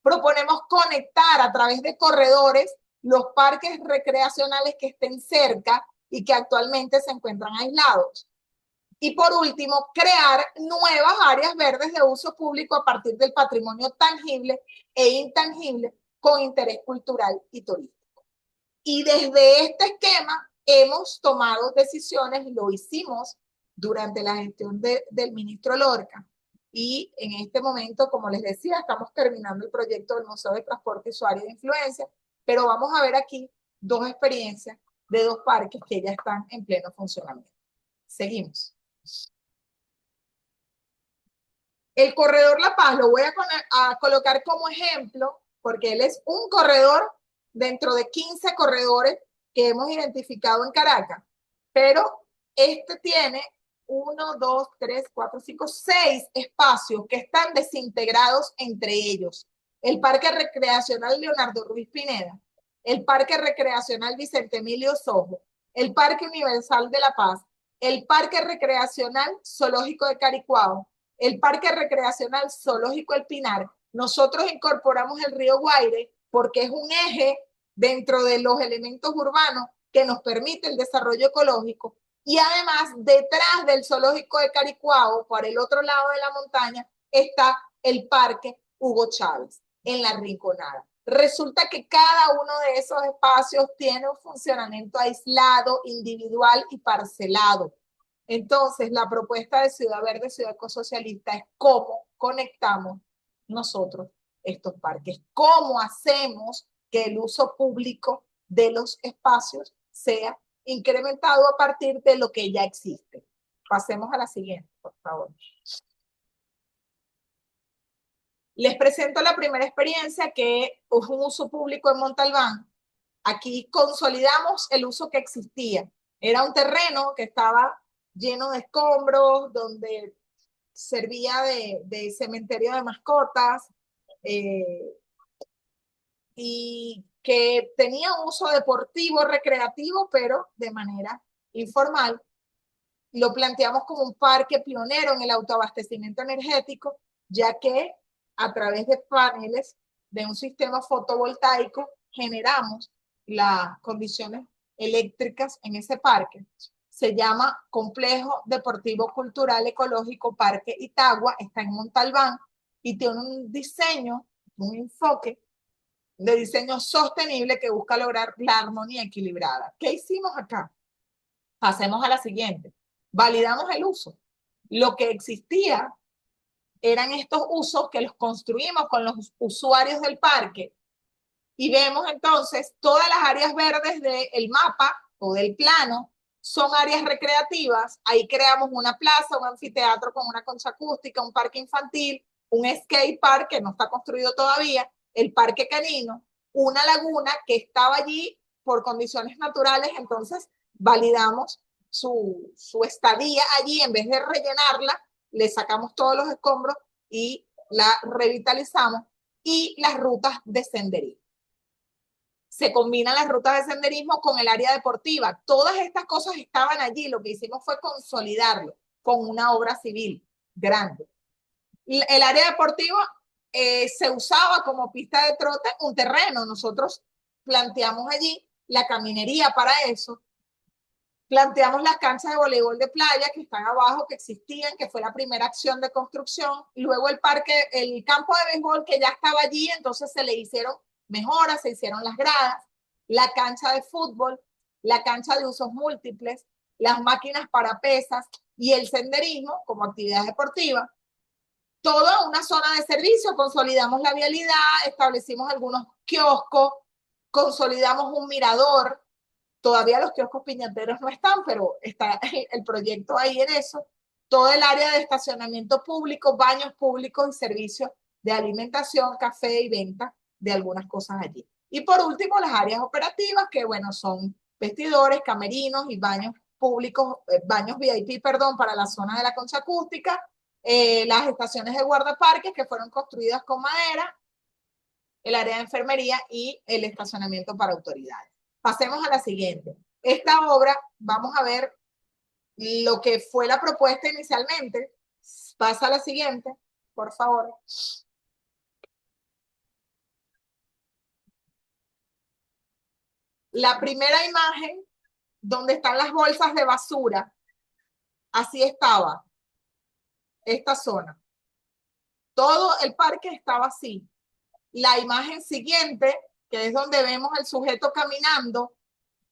Proponemos conectar a través de corredores los parques recreacionales que estén cerca y que actualmente se encuentran aislados. Y por último, crear nuevas áreas verdes de uso público a partir del patrimonio tangible e intangible con interés cultural y turístico. Y desde este esquema hemos tomado decisiones, lo hicimos durante la gestión del ministro Lorca. Y en este momento, como les decía, estamos terminando el proyecto del Museo de Transporte Usuario de Influencia, pero vamos a ver aquí dos experiencias de dos parques que ya están en pleno funcionamiento. Seguimos. El corredor La Paz lo voy a colocar como ejemplo porque él es un corredor dentro de 15 corredores que hemos identificado en Caracas, pero este tiene 1, 2, 3, 4, 5, 6 espacios que están desintegrados entre ellos. El Parque Recreacional Leonardo Ruiz Pineda, el Parque Recreacional Vicente Emilio Sojo, el Parque Universal de La Paz, el Parque Recreacional Zoológico de Caricuao, el Parque Recreacional Zoológico El Pinar. Nosotros incorporamos el río Guaire porque es un eje dentro de los elementos urbanos que nos permite el desarrollo ecológico. Y además, detrás del zoológico de Caricuao, por el otro lado de la montaña, está el Parque Hugo Chávez, en la Rinconada. Resulta que cada uno de esos espacios tiene un funcionamiento aislado, individual y parcelado. Entonces, la propuesta de Ciudad Verde, Ciudad Ecosocialista es cómo conectamos nosotros estos parques, cómo hacemos que el uso público de los espacios sea incrementado a partir de lo que ya existe. Pasemos a la siguiente, por favor. Les presento la primera experiencia, que es un uso público en Montalbán. Aquí consolidamos el uso que existía. Era un terreno que estaba lleno de escombros, donde servía de cementerio de mascotas, y que tenía uso deportivo, recreativo, pero de manera informal. Lo planteamos como un parque pionero en el autoabastecimiento energético, ya que a través de paneles de un sistema fotovoltaico generamos las condiciones eléctricas en ese parque. Se llama Complejo Deportivo Cultural Ecológico Parque Itagua, está en Montalbán y tiene un diseño, un enfoque de diseño sostenible que busca lograr la armonía equilibrada. ¿Qué hicimos acá? Pasemos a la siguiente. Validamos el uso. Lo que existía eran estos usos que los construimos con los usuarios del parque y vemos entonces todas las áreas verdes del mapa o del plano son áreas recreativas. Ahí creamos una plaza, un anfiteatro con una concha acústica, un parque infantil, un skate park que no está construido todavía, el parque canino, una laguna que estaba allí por condiciones naturales. Entonces validamos su estadía allí. En vez de rellenarla, le sacamos todos los escombros y la revitalizamos. Y las rutas de senderismo. Se combinan las rutas de senderismo con el área deportiva. Todas estas cosas estaban allí. Lo que hicimos fue consolidarlo con una obra civil grande. El área deportiva se usaba como pista de trote, un terreno. Nosotros planteamos allí la caminería para eso. Planteamos las canchas de voleibol de playa que están abajo, que existían, que fue la primera acción de construcción. Luego el campo de béisbol que ya estaba allí, entonces se le hicieron mejoras, se hicieron las gradas, la cancha de fútbol, la cancha de usos múltiples, las máquinas para pesas y el senderismo como actividad deportiva. Toda una zona de servicio, consolidamos la vialidad, establecimos algunos kioscos, consolidamos un mirador. Todavía los kioscos piñateros no están, pero está el proyecto ahí en eso. Todo el área de estacionamiento público, baños públicos y servicios de alimentación, café y venta de algunas cosas allí. Y por último, las áreas operativas, que bueno, son vestidores, camerinos y baños públicos, baños VIP, perdón, para la zona de la concha acústica, las estaciones de guardaparques que fueron construidas con madera, el área de enfermería y el estacionamiento para autoridades. Pasemos a la siguiente. Esta obra, vamos a ver lo que fue la propuesta inicialmente. Pasa a la siguiente, por favor. La primera imagen, donde están las bolsas de basura, así estaba esta zona. Todo el parque estaba así. La imagen siguiente, que es donde vemos al sujeto caminando,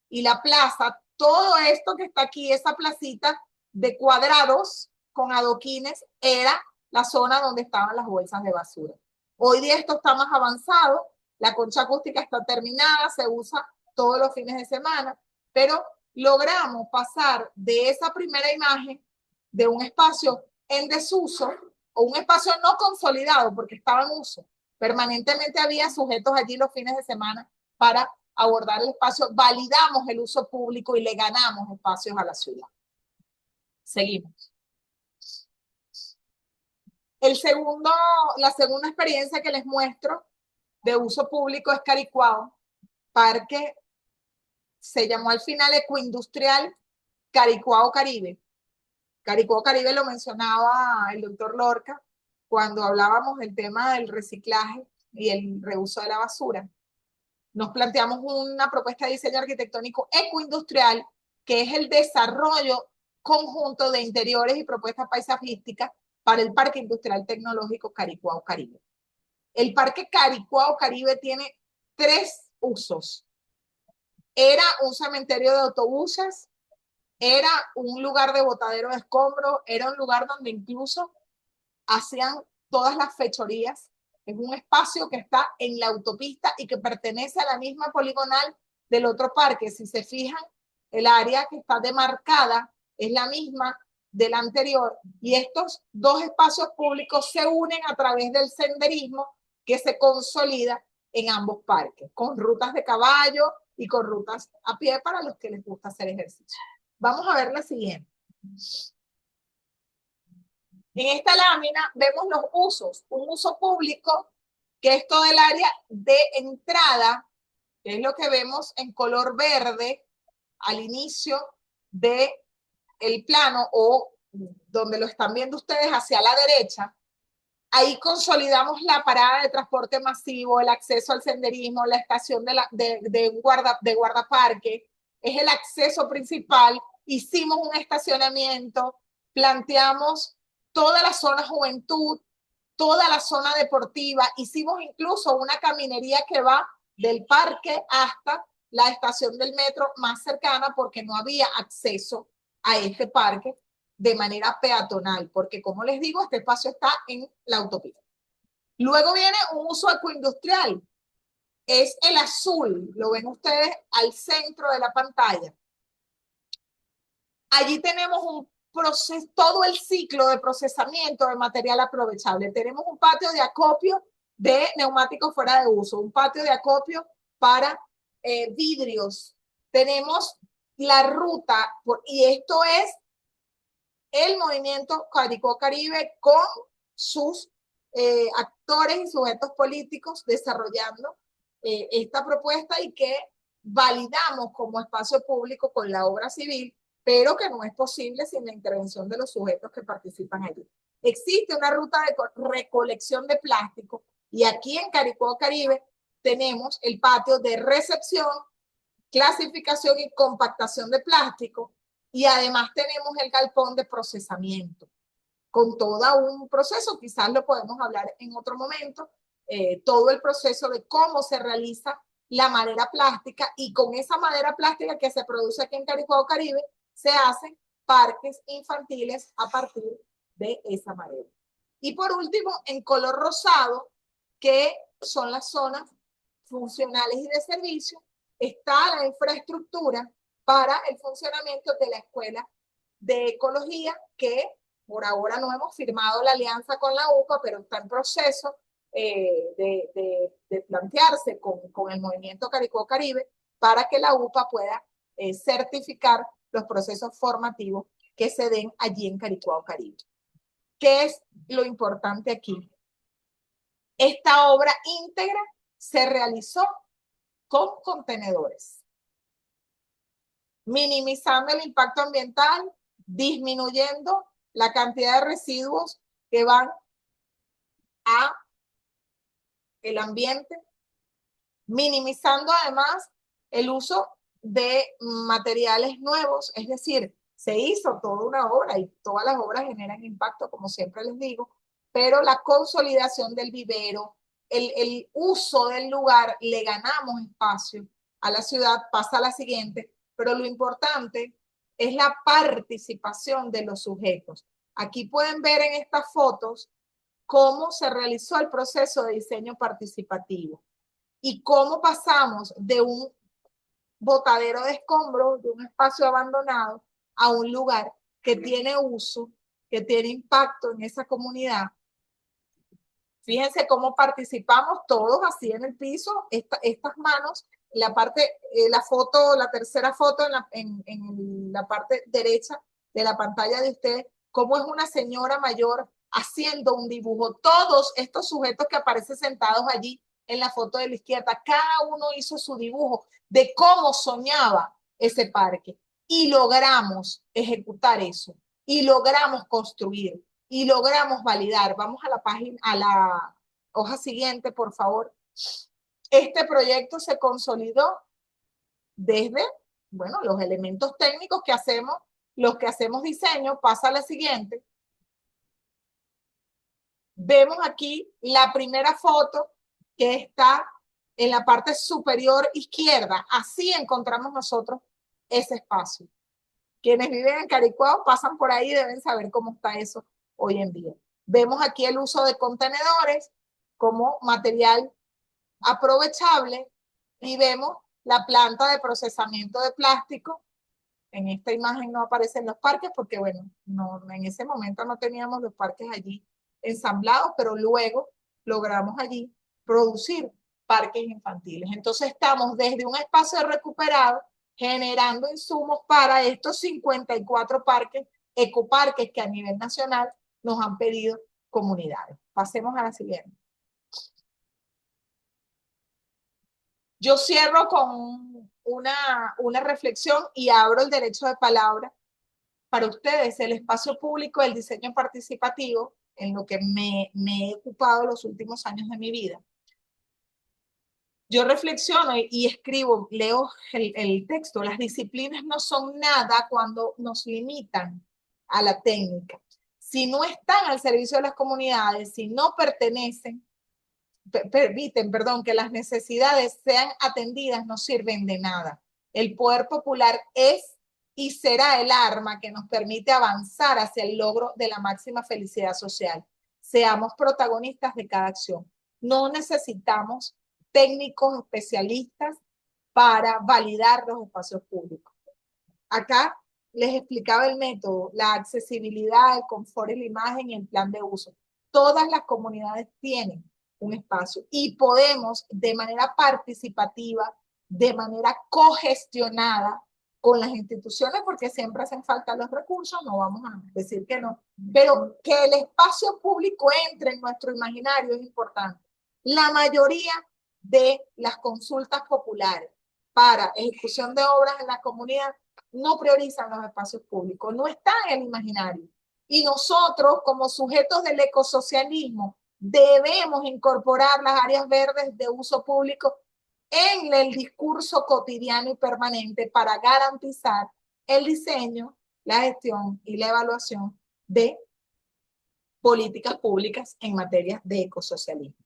y la plaza, todo esto que está aquí, esa placita de cuadrados con adoquines, era la zona donde estaban las bolsas de basura. Hoy día esto está más avanzado, la concha acústica está terminada, se usa todos los fines de semana, pero logramos pasar de esa primera imagen de un espacio en desuso o un espacio no consolidado porque estaba en uso. Permanentemente había sujetos allí los fines de semana para abordar el espacio, validamos el uso público y le ganamos espacios a la ciudad. Seguimos. La segunda experiencia que les muestro de uso público es Caricuao, parque, se llamó al final Ecoindustrial Caricuao Caribe. Caricuao Caribe lo mencionaba el doctor Lorca cuando hablábamos del tema del reciclaje y el reuso de la basura. Nos planteamos una propuesta de diseño arquitectónico ecoindustrial, que es el desarrollo conjunto de interiores y propuestas paisajísticas para el Parque Industrial Tecnológico Caricuao Caribe. El Parque Caricuao Caribe tiene 3 usos. Era un cementerio de autobuses, era un lugar de botadero de escombros, era un lugar donde incluso hacían todas las fechorías. Es un espacio que está en la autopista y que pertenece a la misma poligonal del otro parque. Si se fijan, el área que está demarcada es la misma del anterior, y estos 2 espacios públicos se unen a través del senderismo que se consolida en ambos parques, con rutas de caballo y con rutas a pie para los que les gusta hacer ejercicio. Vamos a ver la siguiente. En esta lámina vemos los usos. Un uso público, que es todo el área de entrada, que es lo que vemos en color verde al inicio del plano, o donde lo están viendo ustedes hacia la derecha. Ahí consolidamos la parada de transporte masivo, el acceso al senderismo, la estación de guardaparque. Es el acceso principal. Hicimos un estacionamiento, planteamos toda la zona juventud, toda la zona deportiva. Hicimos incluso una caminería que va del parque hasta la estación del metro más cercana, porque no había acceso a este parque de manera peatonal, porque como les digo, este espacio está en la autopista. Luego viene un uso ecoindustrial, es el azul, lo ven ustedes al centro de la pantalla. Allí tenemos un proceso, todo el ciclo de procesamiento de material aprovechable. Tenemos un patio de acopio de neumáticos fuera de uso, un patio de acopio para vidrios. Tenemos la ruta, y esto es el movimiento Caricuao Caribe con sus actores y sujetos políticos desarrollando esta propuesta, y que validamos como espacio público con la obra civil, pero que no es posible sin la intervención de los sujetos que participan allí. Existe una ruta de recolección de plástico, y aquí en Caricuao Caribe tenemos el patio de recepción, clasificación y compactación de plástico, y además tenemos el galpón de procesamiento, con todo un proceso, quizás lo podemos hablar en otro momento, todo el proceso de cómo se realiza la madera plástica, y con esa madera plástica que se produce aquí en Caricuao Caribe, se hacen parques infantiles a partir de esa madera. Y por último, en color rosado, que son las zonas funcionales y de servicio, está la infraestructura para el funcionamiento de la Escuela de Ecología, que por ahora no hemos firmado la alianza con la UPA, pero está en proceso de plantearse con el movimiento Caricuao Caribe, para que la UPA pueda certificar los procesos formativos que se den allí en Caricuao Caribe. ¿Qué es lo importante aquí? Esta obra íntegra se realizó con contenedores, minimizando el impacto ambiental, disminuyendo la cantidad de residuos que van a el ambiente, minimizando además el uso de materiales nuevos, es decir, se hizo toda una obra y todas las obras generan impacto, como siempre les digo, pero la consolidación del vivero, el uso del lugar, le ganamos espacio a la ciudad, pasa a la siguiente, pero lo importante es la participación de los sujetos. Aquí pueden ver en estas fotos cómo se realizó el proceso de diseño participativo y cómo pasamos de un botadero de escombros, de un espacio abandonado, a un lugar que tiene uso, que tiene impacto en esa comunidad. Fíjense cómo participamos todos así en el piso, estas manos, la parte, la foto, la tercera foto en la parte derecha de la pantalla de ustedes, cómo es una señora mayor haciendo un dibujo. Todos estos sujetos que aparecen sentados allí en la foto de la izquierda, cada uno hizo su dibujo de cómo soñaba ese parque y logramos ejecutar eso y logramos construir y logramos validar. Vamos a la página, a la hoja siguiente, por favor. Este proyecto se consolidó desde, bueno, los elementos técnicos que hacemos, los que hacemos diseño. Pasa a la siguiente. Vemos aquí la primera foto que está en la parte superior izquierda. Así encontramos nosotros ese espacio. Quienes viven en Caricuao pasan por ahí y deben saber cómo está eso hoy en día. Vemos aquí el uso de contenedores como material aprovechable y vemos la planta de procesamiento de plástico. En esta imagen no aparecen los parques porque, bueno, no, en ese momento no teníamos los parques allí ensamblados, pero luego logramos allí producir parques infantiles. Entonces estamos desde un espacio recuperado generando insumos para estos 54 parques, ecoparques que a nivel nacional nos han pedido comunidades. Pasemos a la siguiente. Yo cierro con una reflexión y abro el derecho de palabra para ustedes. El espacio público, el diseño participativo, en lo que me he ocupado los últimos años de mi vida. Yo reflexiono y escribo, leo el texto. Las disciplinas no son nada cuando nos limitan a la técnica. Si no están al servicio de las comunidades, si no permiten, que las necesidades sean atendidas, no sirven de nada. El poder popular es y será el arma que nos permite avanzar hacia el logro de la máxima felicidad social. Seamos protagonistas de cada acción. No necesitamos técnicos especialistas para validar los espacios públicos. Acá les explicaba el método, la accesibilidad, el confort en la imagen y el plan de uso. Todas las comunidades tienen un espacio y podemos de manera participativa, de manera cogestionada con las instituciones, porque siempre hacen falta los recursos, no vamos a decir que no, pero que el espacio público entre en nuestro imaginario es importante. La mayoría de las consultas populares para ejecución de obras en la comunidad no priorizan los espacios públicos, no están en el imaginario. Y nosotros, como sujetos del ecosocialismo, debemos incorporar las áreas verdes de uso público en el discurso cotidiano y permanente para garantizar el diseño, la gestión y la evaluación de políticas públicas en materia de ecosocialismo.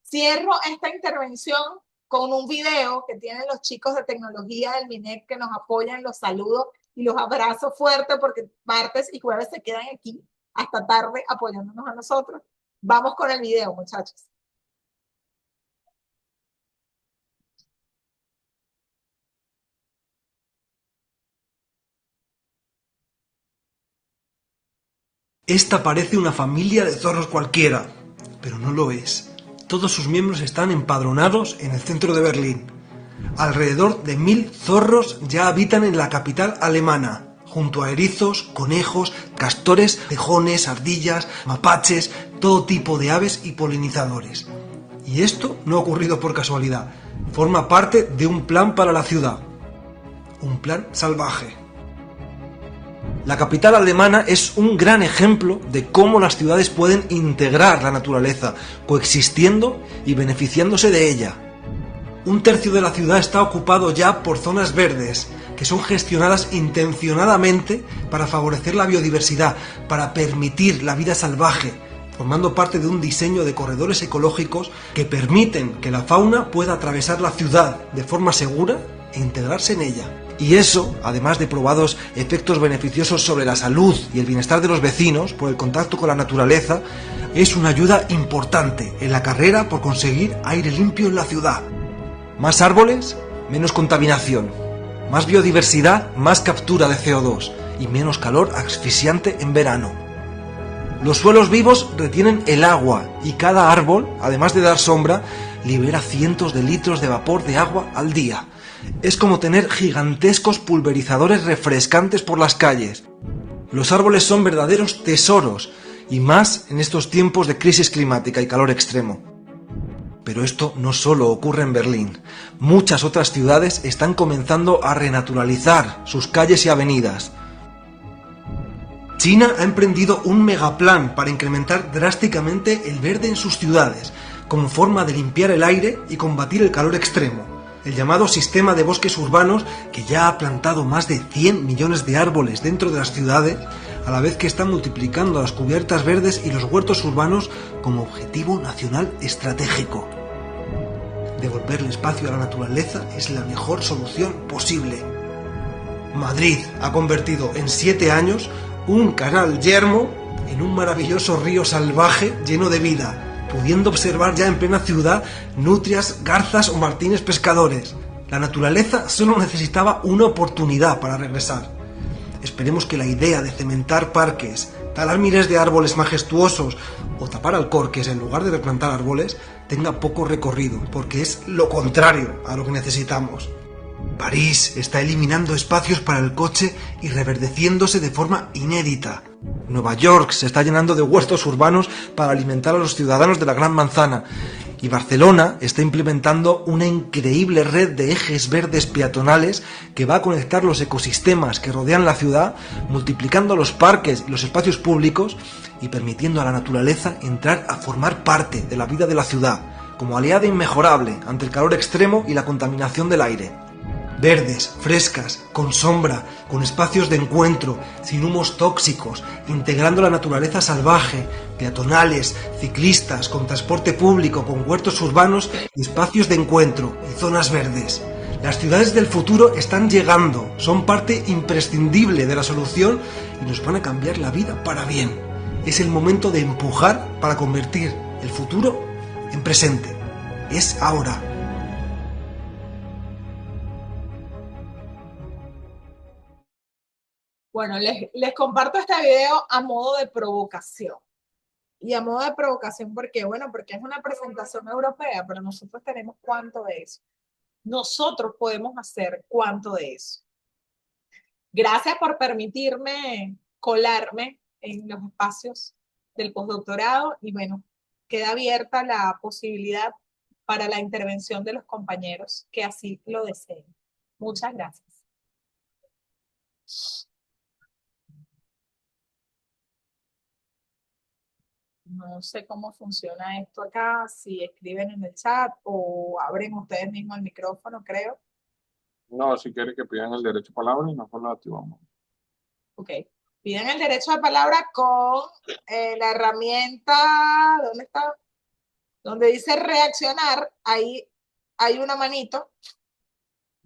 Cierro esta intervención con un video que tienen los chicos de tecnología del MINEC que nos apoyan. Los saludos y los abrazo fuerte porque martes y jueves se quedan aquí hasta tarde apoyándonos a nosotros. Vamos con el video, muchachos. Esta parece una familia de zorros cualquiera, pero no lo es. Todos sus miembros están empadronados en el centro de Berlín. Alrededor de 1000 zorros ya habitan en la capital alemana, junto a erizos, conejos, castores, tejones, ardillas, mapaches, todo tipo de aves y polinizadores. Y esto no ha ocurrido por casualidad, forma parte de un plan para la ciudad. Un plan salvaje. La capital alemana es un gran ejemplo de cómo las ciudades pueden integrar la naturaleza, coexistiendo y beneficiándose de ella. Un tercio de la ciudad está ocupado ya por zonas verdes, que son gestionadas intencionadamente para favorecer la biodiversidad, para permitir la vida salvaje, formando parte de un diseño de corredores ecológicos que permiten que la fauna pueda atravesar la ciudad de forma segura e integrarse en ella. Y eso, además de probados efectos beneficiosos sobre la salud y el bienestar de los vecinos por el contacto con la naturaleza, es una ayuda importante en la carrera por conseguir aire limpio en la ciudad. Más árboles, menos contaminación. Más biodiversidad, más captura de CO2 y menos calor asfixiante en verano. Los suelos vivos retienen el agua y cada árbol, además de dar sombra, libera cientos de litros de vapor de agua al día. Es como tener gigantescos pulverizadores refrescantes por las calles. Los árboles son verdaderos tesoros, y más en estos tiempos de crisis climática y calor extremo. Pero esto no solo ocurre en Berlín. Muchas otras ciudades están comenzando a renaturalizar sus calles y avenidas. China ha emprendido un megaplan para incrementar drásticamente el verde en sus ciudades, como forma de limpiar el aire y combatir el calor extremo. El llamado sistema de bosques urbanos, que ya ha plantado más de 100 millones de árboles dentro de las ciudades, a la vez que está multiplicando las cubiertas verdes y los huertos urbanos como objetivo nacional estratégico. Devolverle espacio a la naturaleza es la mejor solución posible. Madrid ha convertido en 7 años un canal yermo en un maravilloso río salvaje lleno de vida, pudiendo observar ya en plena ciudad nutrias, garzas o martines pescadores. La naturaleza solo necesitaba una oportunidad para regresar. Esperemos que la idea de cementar parques, talar miles de árboles majestuosos o tapar alcorques en lugar de replantar árboles tenga poco recorrido, porque es lo contrario a lo que necesitamos. París está eliminando espacios para el coche y reverdeciéndose de forma inédita. Nueva York se está llenando de huertos urbanos para alimentar a los ciudadanos de la Gran Manzana. Y Barcelona está implementando una increíble red de ejes verdes peatonales que va a conectar los ecosistemas que rodean la ciudad, multiplicando los parques y los espacios públicos y permitiendo a la naturaleza entrar a formar parte de la vida de la ciudad, como aliada inmejorable ante el calor extremo y la contaminación del aire. Verdes, frescas, con sombra, con espacios de encuentro, sin humos tóxicos, integrando la naturaleza salvaje, peatonales, ciclistas, con transporte público, con huertos urbanos y espacios de encuentro y zonas verdes. Las ciudades del futuro están llegando, son parte imprescindible de la solución y nos van a cambiar la vida para bien. Es el momento de empujar para convertir el futuro en presente. Es ahora. Bueno, les comparto este video a modo de provocación. Y a modo de provocación, ¿por qué? Bueno, porque es una presentación europea, pero nosotros tenemos cuánto de eso. Nosotros podemos hacer cuánto de eso. Gracias por permitirme colarme en los espacios del postdoctorado y bueno, queda abierta la posibilidad para la intervención de los compañeros que así lo deseen. Muchas gracias. No sé cómo funciona esto acá, si escriben en el chat o abren ustedes mismos el micrófono, creo. No, si quiere que pidan el derecho a palabra y nosotros lo activamos. Ok. Piden el derecho de palabra con la herramienta, ¿dónde está? Donde dice reaccionar, ahí hay una manito.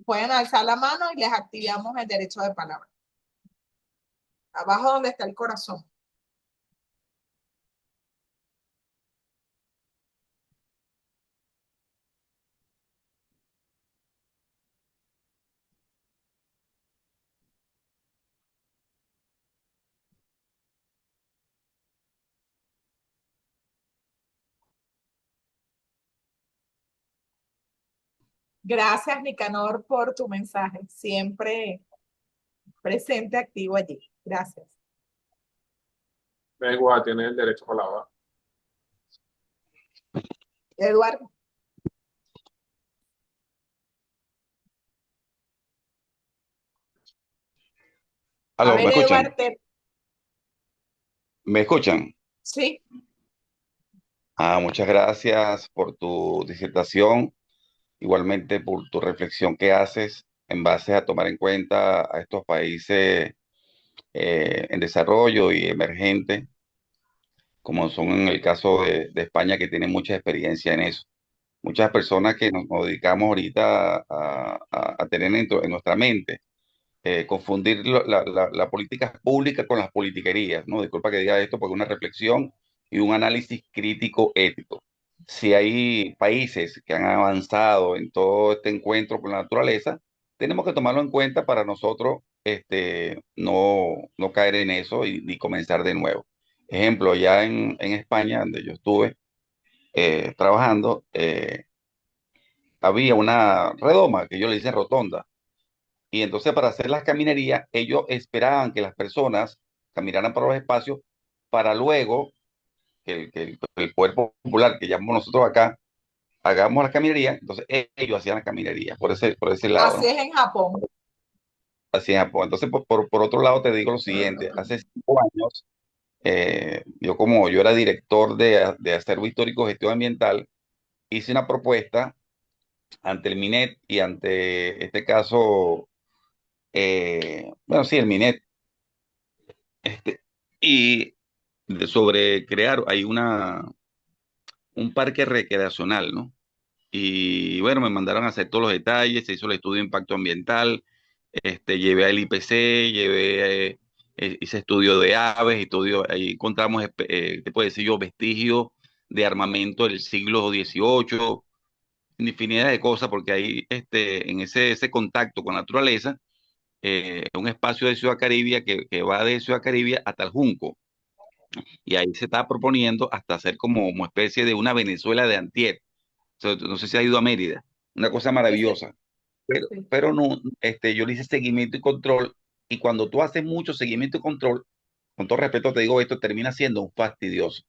Pueden alzar la mano y les activamos el derecho de palabra. Abajo donde está el corazón. Gracias, Nicanor, por tu mensaje. Siempre presente, activo allí. Gracias. Da igual, tiene el derecho a palabra. Eduardo. Aló, A ver, ¿me escuchan? Eduardo. ¿Me escuchan? Sí. Muchas gracias por tu disertación igualmente por tu reflexión que haces en base a tomar en cuenta a estos países en desarrollo y emergentes, como son en el caso de España, que tiene mucha experiencia en eso. Muchas personas que nos dedicamos ahorita a tener en nuestra mente, confundir la política pública con las politiquerías, ¿no? Disculpa que diga esto, porque una reflexión y un análisis crítico ético. Si hay países que han avanzado en todo este encuentro con la naturaleza, tenemos que tomarlo en cuenta para nosotros no caer en eso y ni comenzar de nuevo. Ejemplo, ya en España, donde yo estuve trabajando, había una redoma que yo le hice rotonda. Y entonces para hacer las caminerías, ellos esperaban que las personas caminaran por los espacios para luego que el poder popular, que llamamos nosotros acá, hagamos la caminería. Entonces ellos hacían la caminería por ese lado, Así ¿no? es en Japón. Hacían, pues, entonces, por otro lado, te digo lo siguiente. Hace 5 años, como yo era director de acervo histórico gestión ambiental, hice una propuesta ante el MINET y ante este caso, bueno, sí, el MINET, este, y sobre crear, hay un parque recreacional, ¿no? Y bueno, me mandaron a hacer todos los detalles, se hizo el estudio de impacto ambiental, llevé al IPC, hice estudio de aves, ahí encontramos, te puedo decir yo, vestigios de armamento del siglo XVIII, infinidad de cosas, porque ahí, en ese contacto con la naturaleza, un espacio de Ciudad Caribia que va de Ciudad Caribia hasta el Junco. Y ahí se está proponiendo hasta hacer como especie de una Venezuela de Antier. O sea, no sé si ha ido a Mérida, una cosa Sí, sí, maravillosa. Pero, sí. pero no, yo le hice seguimiento y control, y cuando tú haces mucho seguimiento y control, con todo respeto te digo, esto termina siendo un fastidioso.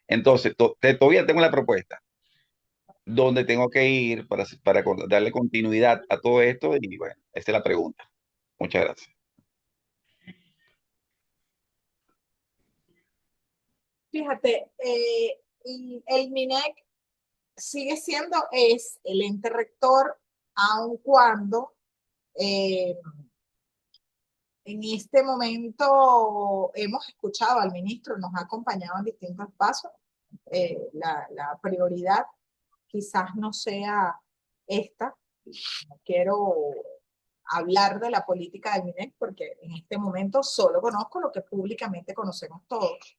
Entonces, todavía tengo la propuesta, dónde tengo que ir para darle continuidad a todo esto, y bueno, esa es la pregunta. Muchas gracias. Fíjate, y el MINEC sigue siendo, es el ente rector, aun cuando eh, en este momento hemos escuchado al ministro, nos ha acompañado en distintos pasos. La prioridad quizás no sea esta. No quiero hablar de la política del MINEC porque en este momento solo conozco lo que públicamente conocemos todos.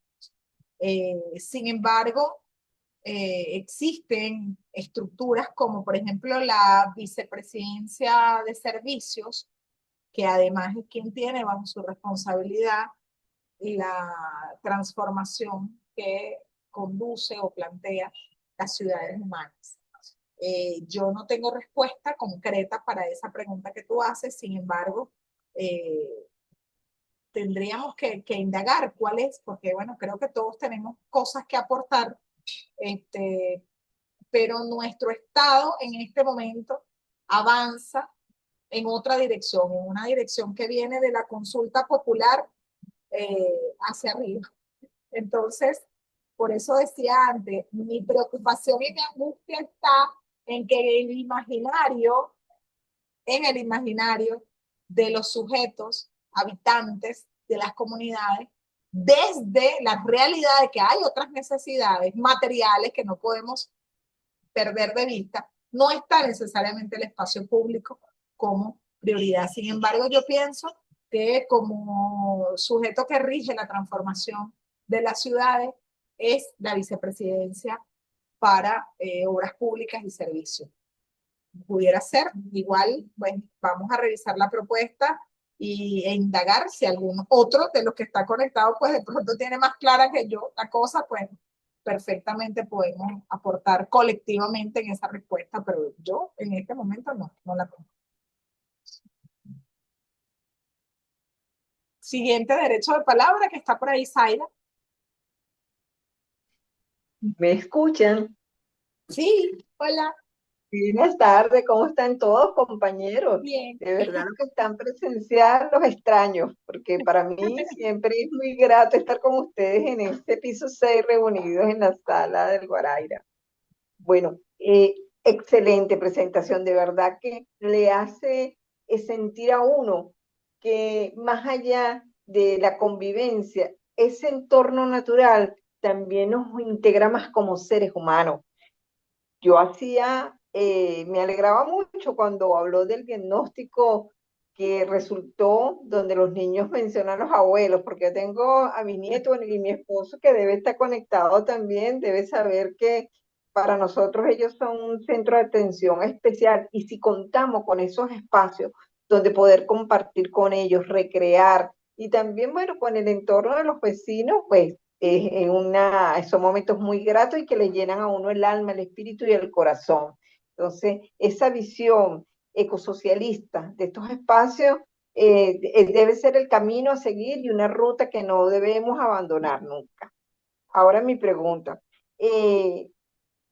Sin embargo, existen estructuras como por ejemplo la vicepresidencia de servicios, que además es quien tiene bajo su responsabilidad la transformación que conduce o plantea las ciudades humanas. Yo no tengo respuesta concreta para esa pregunta que tú haces, sin embargo, tendríamos que indagar cuál es, porque bueno, creo que todos tenemos cosas que aportar, este, pero nuestro Estado en este momento avanza en otra dirección, en una dirección que viene de la consulta popular hacia arriba. Entonces, por eso decía antes, mi preocupación y mi angustia está en que en el imaginario de los sujetos, habitantes de las comunidades, desde la realidad de que hay otras necesidades materiales que no podemos perder de vista, no está necesariamente el espacio público como prioridad. Sin embargo, yo pienso que como sujeto que rige la transformación de las ciudades es la vicepresidencia para obras públicas y servicios. Pudiera ser, igual, bueno, vamos a revisar la propuesta e indagar si algún otro de los que está conectado, pues de pronto tiene más clara que yo la cosa, pues perfectamente podemos aportar colectivamente en esa respuesta, pero yo en este momento no la tengo. Siguiente derecho de palabra que está por ahí, Zaira. ¿Me escuchan? Sí, hola, Buenas tardes, ¿cómo están todos, compañeros? bien. De verdad, lo que están presenciando los extraños, porque para mí siempre es muy grato estar con ustedes en este piso 6 reunidos en la sala del Guaraira. Bueno, excelente presentación, de verdad que le hace sentir a uno que más allá de la convivencia, ese entorno natural también nos integra más como seres humanos. Yo me alegraba mucho cuando habló del diagnóstico que resultó, donde los niños mencionan a los abuelos, porque yo tengo a mi nieto y mi esposo que debe estar conectado también, debe saber que para nosotros ellos son un centro de atención especial, y si contamos con esos espacios donde poder compartir con ellos, recrear, y también, bueno, con el entorno de los vecinos, pues son momentos muy gratos y que le llenan a uno el alma, el espíritu y el corazón. Entonces, esa visión ecosocialista de estos espacios debe ser el camino a seguir y una ruta que no debemos abandonar nunca. Ahora mi pregunta.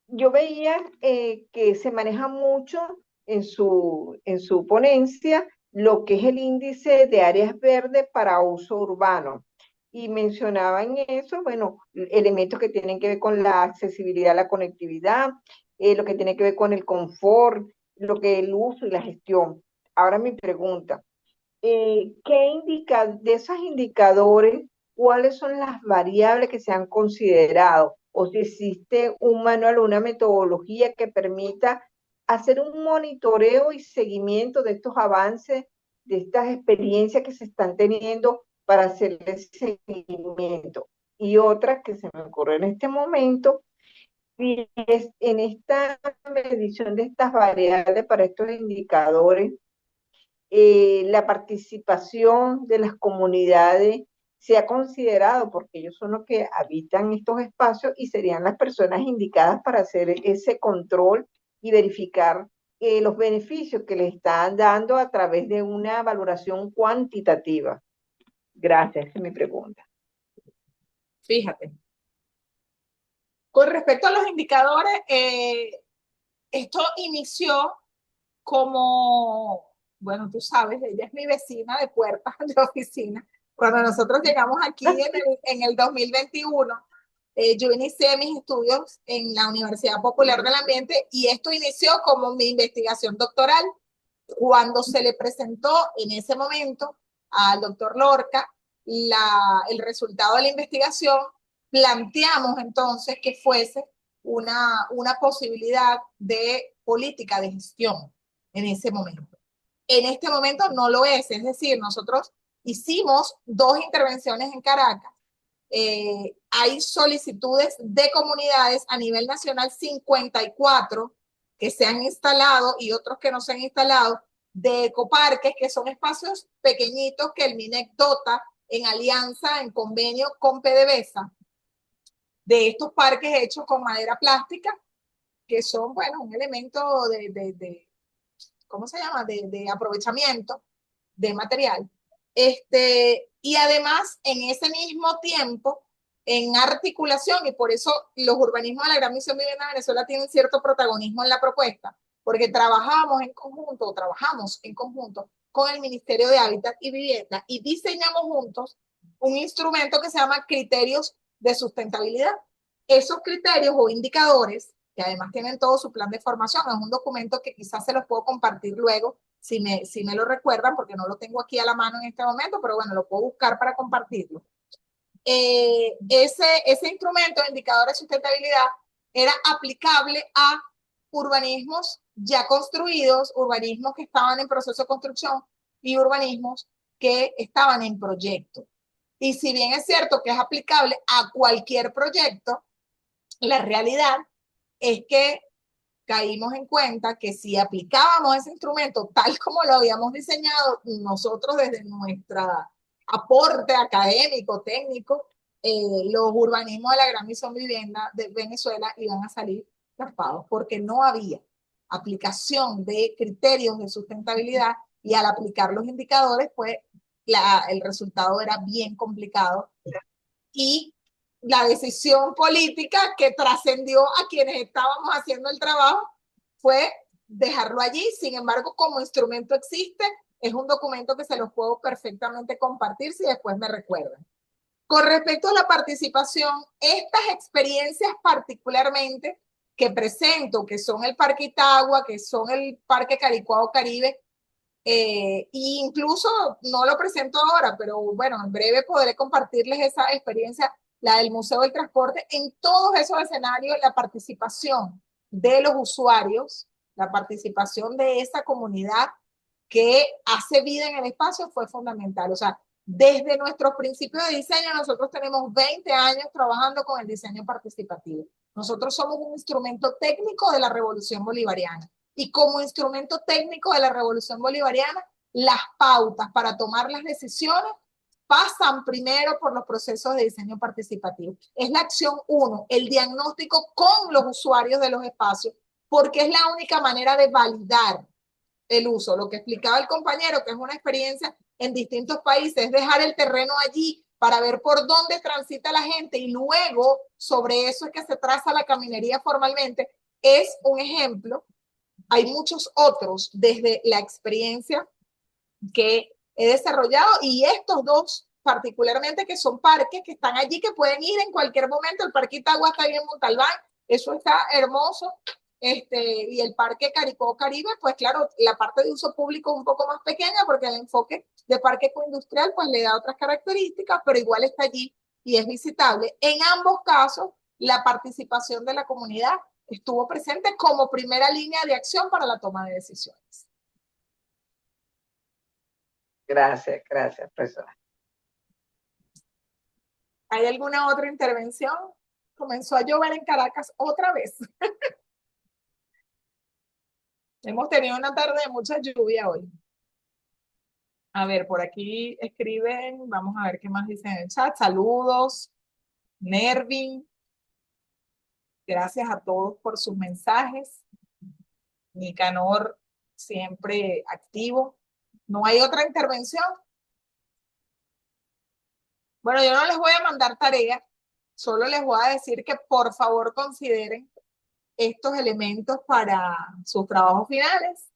Yo veía que se maneja mucho en su ponencia lo que es el índice de áreas verdes para uso urbano. Y mencionaban eso, bueno, elementos que tienen que ver con la accesibilidad, la conectividad, lo que tiene que ver con el confort, lo que es el uso y la gestión. Ahora mi pregunta, de esos indicadores, cuáles son las variables que se han considerado? O si existe un manual o una metodología que permita hacer un monitoreo y seguimiento de estos avances, de estas experiencias que se están teniendo para hacer el seguimiento. Y otra que se me ocurre en este momento, si es en esta medición de estas variables para estos indicadores, la participación de las comunidades se ha considerado, porque ellos son los que habitan estos espacios y serían las personas indicadas para hacer ese control y verificar los beneficios que le están dando a través de una valoración cuantitativa. Gracias, esa es mi pregunta. Fíjate. Con respecto a los indicadores, esto inició como, bueno, tú sabes, ella es mi vecina de puertas de oficina. Cuando nosotros llegamos aquí en el 2021, yo inicié mis estudios en la Universidad Popular del Ambiente y esto inició como mi investigación doctoral. Cuando se le presentó en ese momento al doctor Lorca el resultado de la investigación, planteamos entonces que fuese una posibilidad de política de gestión en ese momento. En este momento no lo es decir, nosotros hicimos 2 intervenciones en Caracas. Hay solicitudes de comunidades a nivel nacional, 54 que se han instalado y otros que no se han instalado, de ecoparques, que son espacios pequeñitos que el MINEC dota en alianza, en convenio con PDVSA, de estos parques hechos con madera plástica, que son, bueno, un elemento ¿cómo se llama? De aprovechamiento de material. Y además, en ese mismo tiempo, en articulación, y por eso los urbanismos de la Gran Misión Vivienda de Venezuela tienen cierto protagonismo en la propuesta, porque trabajamos en conjunto con el Ministerio de Hábitat y Vivienda y diseñamos juntos un instrumento que se llama criterios de sustentabilidad. Esos criterios o indicadores, que además tienen todo su plan de formación, es un documento que quizás se los puedo compartir luego, si me lo recuerdan, porque no lo tengo aquí a la mano en este momento, pero bueno, lo puedo buscar para compartirlo. Ese instrumento de indicadores de sustentabilidad era aplicable a urbanismos ya construidos, urbanismos que estaban en proceso de construcción y urbanismos que estaban en proyecto. Y si bien es cierto que es aplicable a cualquier proyecto, la realidad es que caímos en cuenta que si aplicábamos ese instrumento tal como lo habíamos diseñado nosotros desde nuestro aporte académico, técnico, los urbanismos de la Gran Misión Vivienda de Venezuela iban a salir raspados porque no había aplicación de criterios de sustentabilidad y al aplicar los indicadores, pues el resultado era bien complicado. Y la decisión política que trascendió a quienes estábamos haciendo el trabajo fue dejarlo allí. Sin embargo, como instrumento existe, es un documento que se los puedo perfectamente compartir si después me recuerdan. Con respecto a la participación, estas experiencias particularmente que presento, que son el Parque Itagua, que son el Parque Caricuao Caribe, e incluso no lo presento ahora, pero bueno, en breve podré compartirles esa experiencia, la del Museo del Transporte. En todos esos escenarios, la participación de los usuarios, la participación de esa comunidad que hace vida en el espacio fue fundamental. O sea, desde nuestros principios de diseño, nosotros tenemos 20 años trabajando con el diseño participativo. Nosotros somos un instrumento técnico de la Revolución Bolivariana. Y como instrumento técnico de la Revolución Bolivariana, las pautas para tomar las decisiones pasan primero por los procesos de diseño participativo. Es la acción 1, el diagnóstico con los usuarios de los espacios, porque es la única manera de validar el uso. Lo que explicaba el compañero, que es una experiencia en distintos países, es dejar el terreno allí para ver por dónde transita la gente y luego sobre eso es que se traza la caminería formalmente. Es un ejemplo. Hay muchos otros desde la experiencia que he desarrollado y estos dos particularmente que son parques que están allí, que pueden ir en cualquier momento. El Parque Itagua está ahí en Montalbán, eso está hermoso. Y el Parque Caricuao Caribe, pues claro, la parte de uso público es un poco más pequeña porque el enfoque de parque ecoindustrial pues le da otras características, pero igual está allí y es visitable. En ambos casos, la participación de la comunidad estuvo presente como primera línea de acción para la toma de decisiones. Gracias, profesora. ¿Hay alguna otra intervención? Comenzó a llover en Caracas otra vez. Hemos tenido una tarde de mucha lluvia hoy. A ver, por aquí escriben, vamos a ver qué más dicen en el chat. Saludos, Nervin. Gracias a todos por sus mensajes. Nicanor, siempre activo. ¿No hay otra intervención? Bueno, yo no les voy a mandar tarea, solo les voy a decir que por favor consideren estos elementos para sus trabajos finales.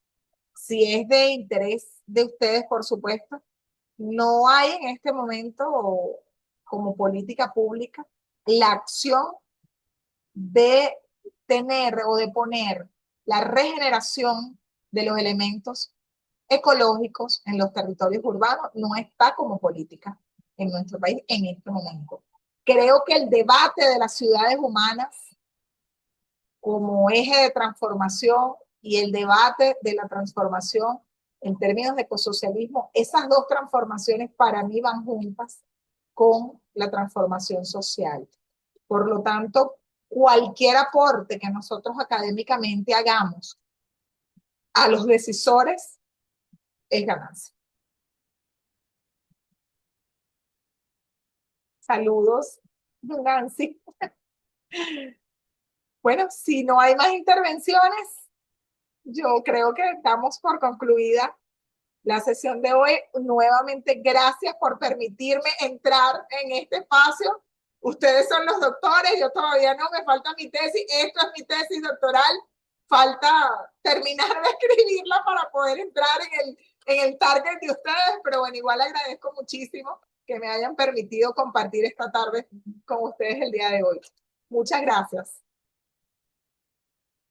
Si es de interés de ustedes, por supuesto. No hay en este momento como política pública la acción de tener o de poner la regeneración de los elementos ecológicos en los territorios urbanos. No está como política en nuestro país en este momento. Creo que el debate de las ciudades humanas como eje de transformación y el debate de la transformación en términos de ecosocialismo, esas dos transformaciones para mí van juntas con la transformación social. Por lo tanto, cualquier aporte que nosotros académicamente hagamos a los decisores es ganancia. Saludos, Nancy. Bueno, si no hay más intervenciones, yo creo que damos por concluida la sesión de hoy. Nuevamente, gracias por permitirme entrar en este espacio. Ustedes son los doctores, yo todavía no, me falta mi tesis. Esto es mi tesis doctoral. Falta terminar de escribirla para poder entrar en el target de ustedes, pero bueno, igual agradezco muchísimo que me hayan permitido compartir esta tarde con ustedes el día de hoy. Muchas gracias.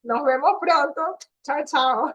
Nos vemos pronto. Chao, chao.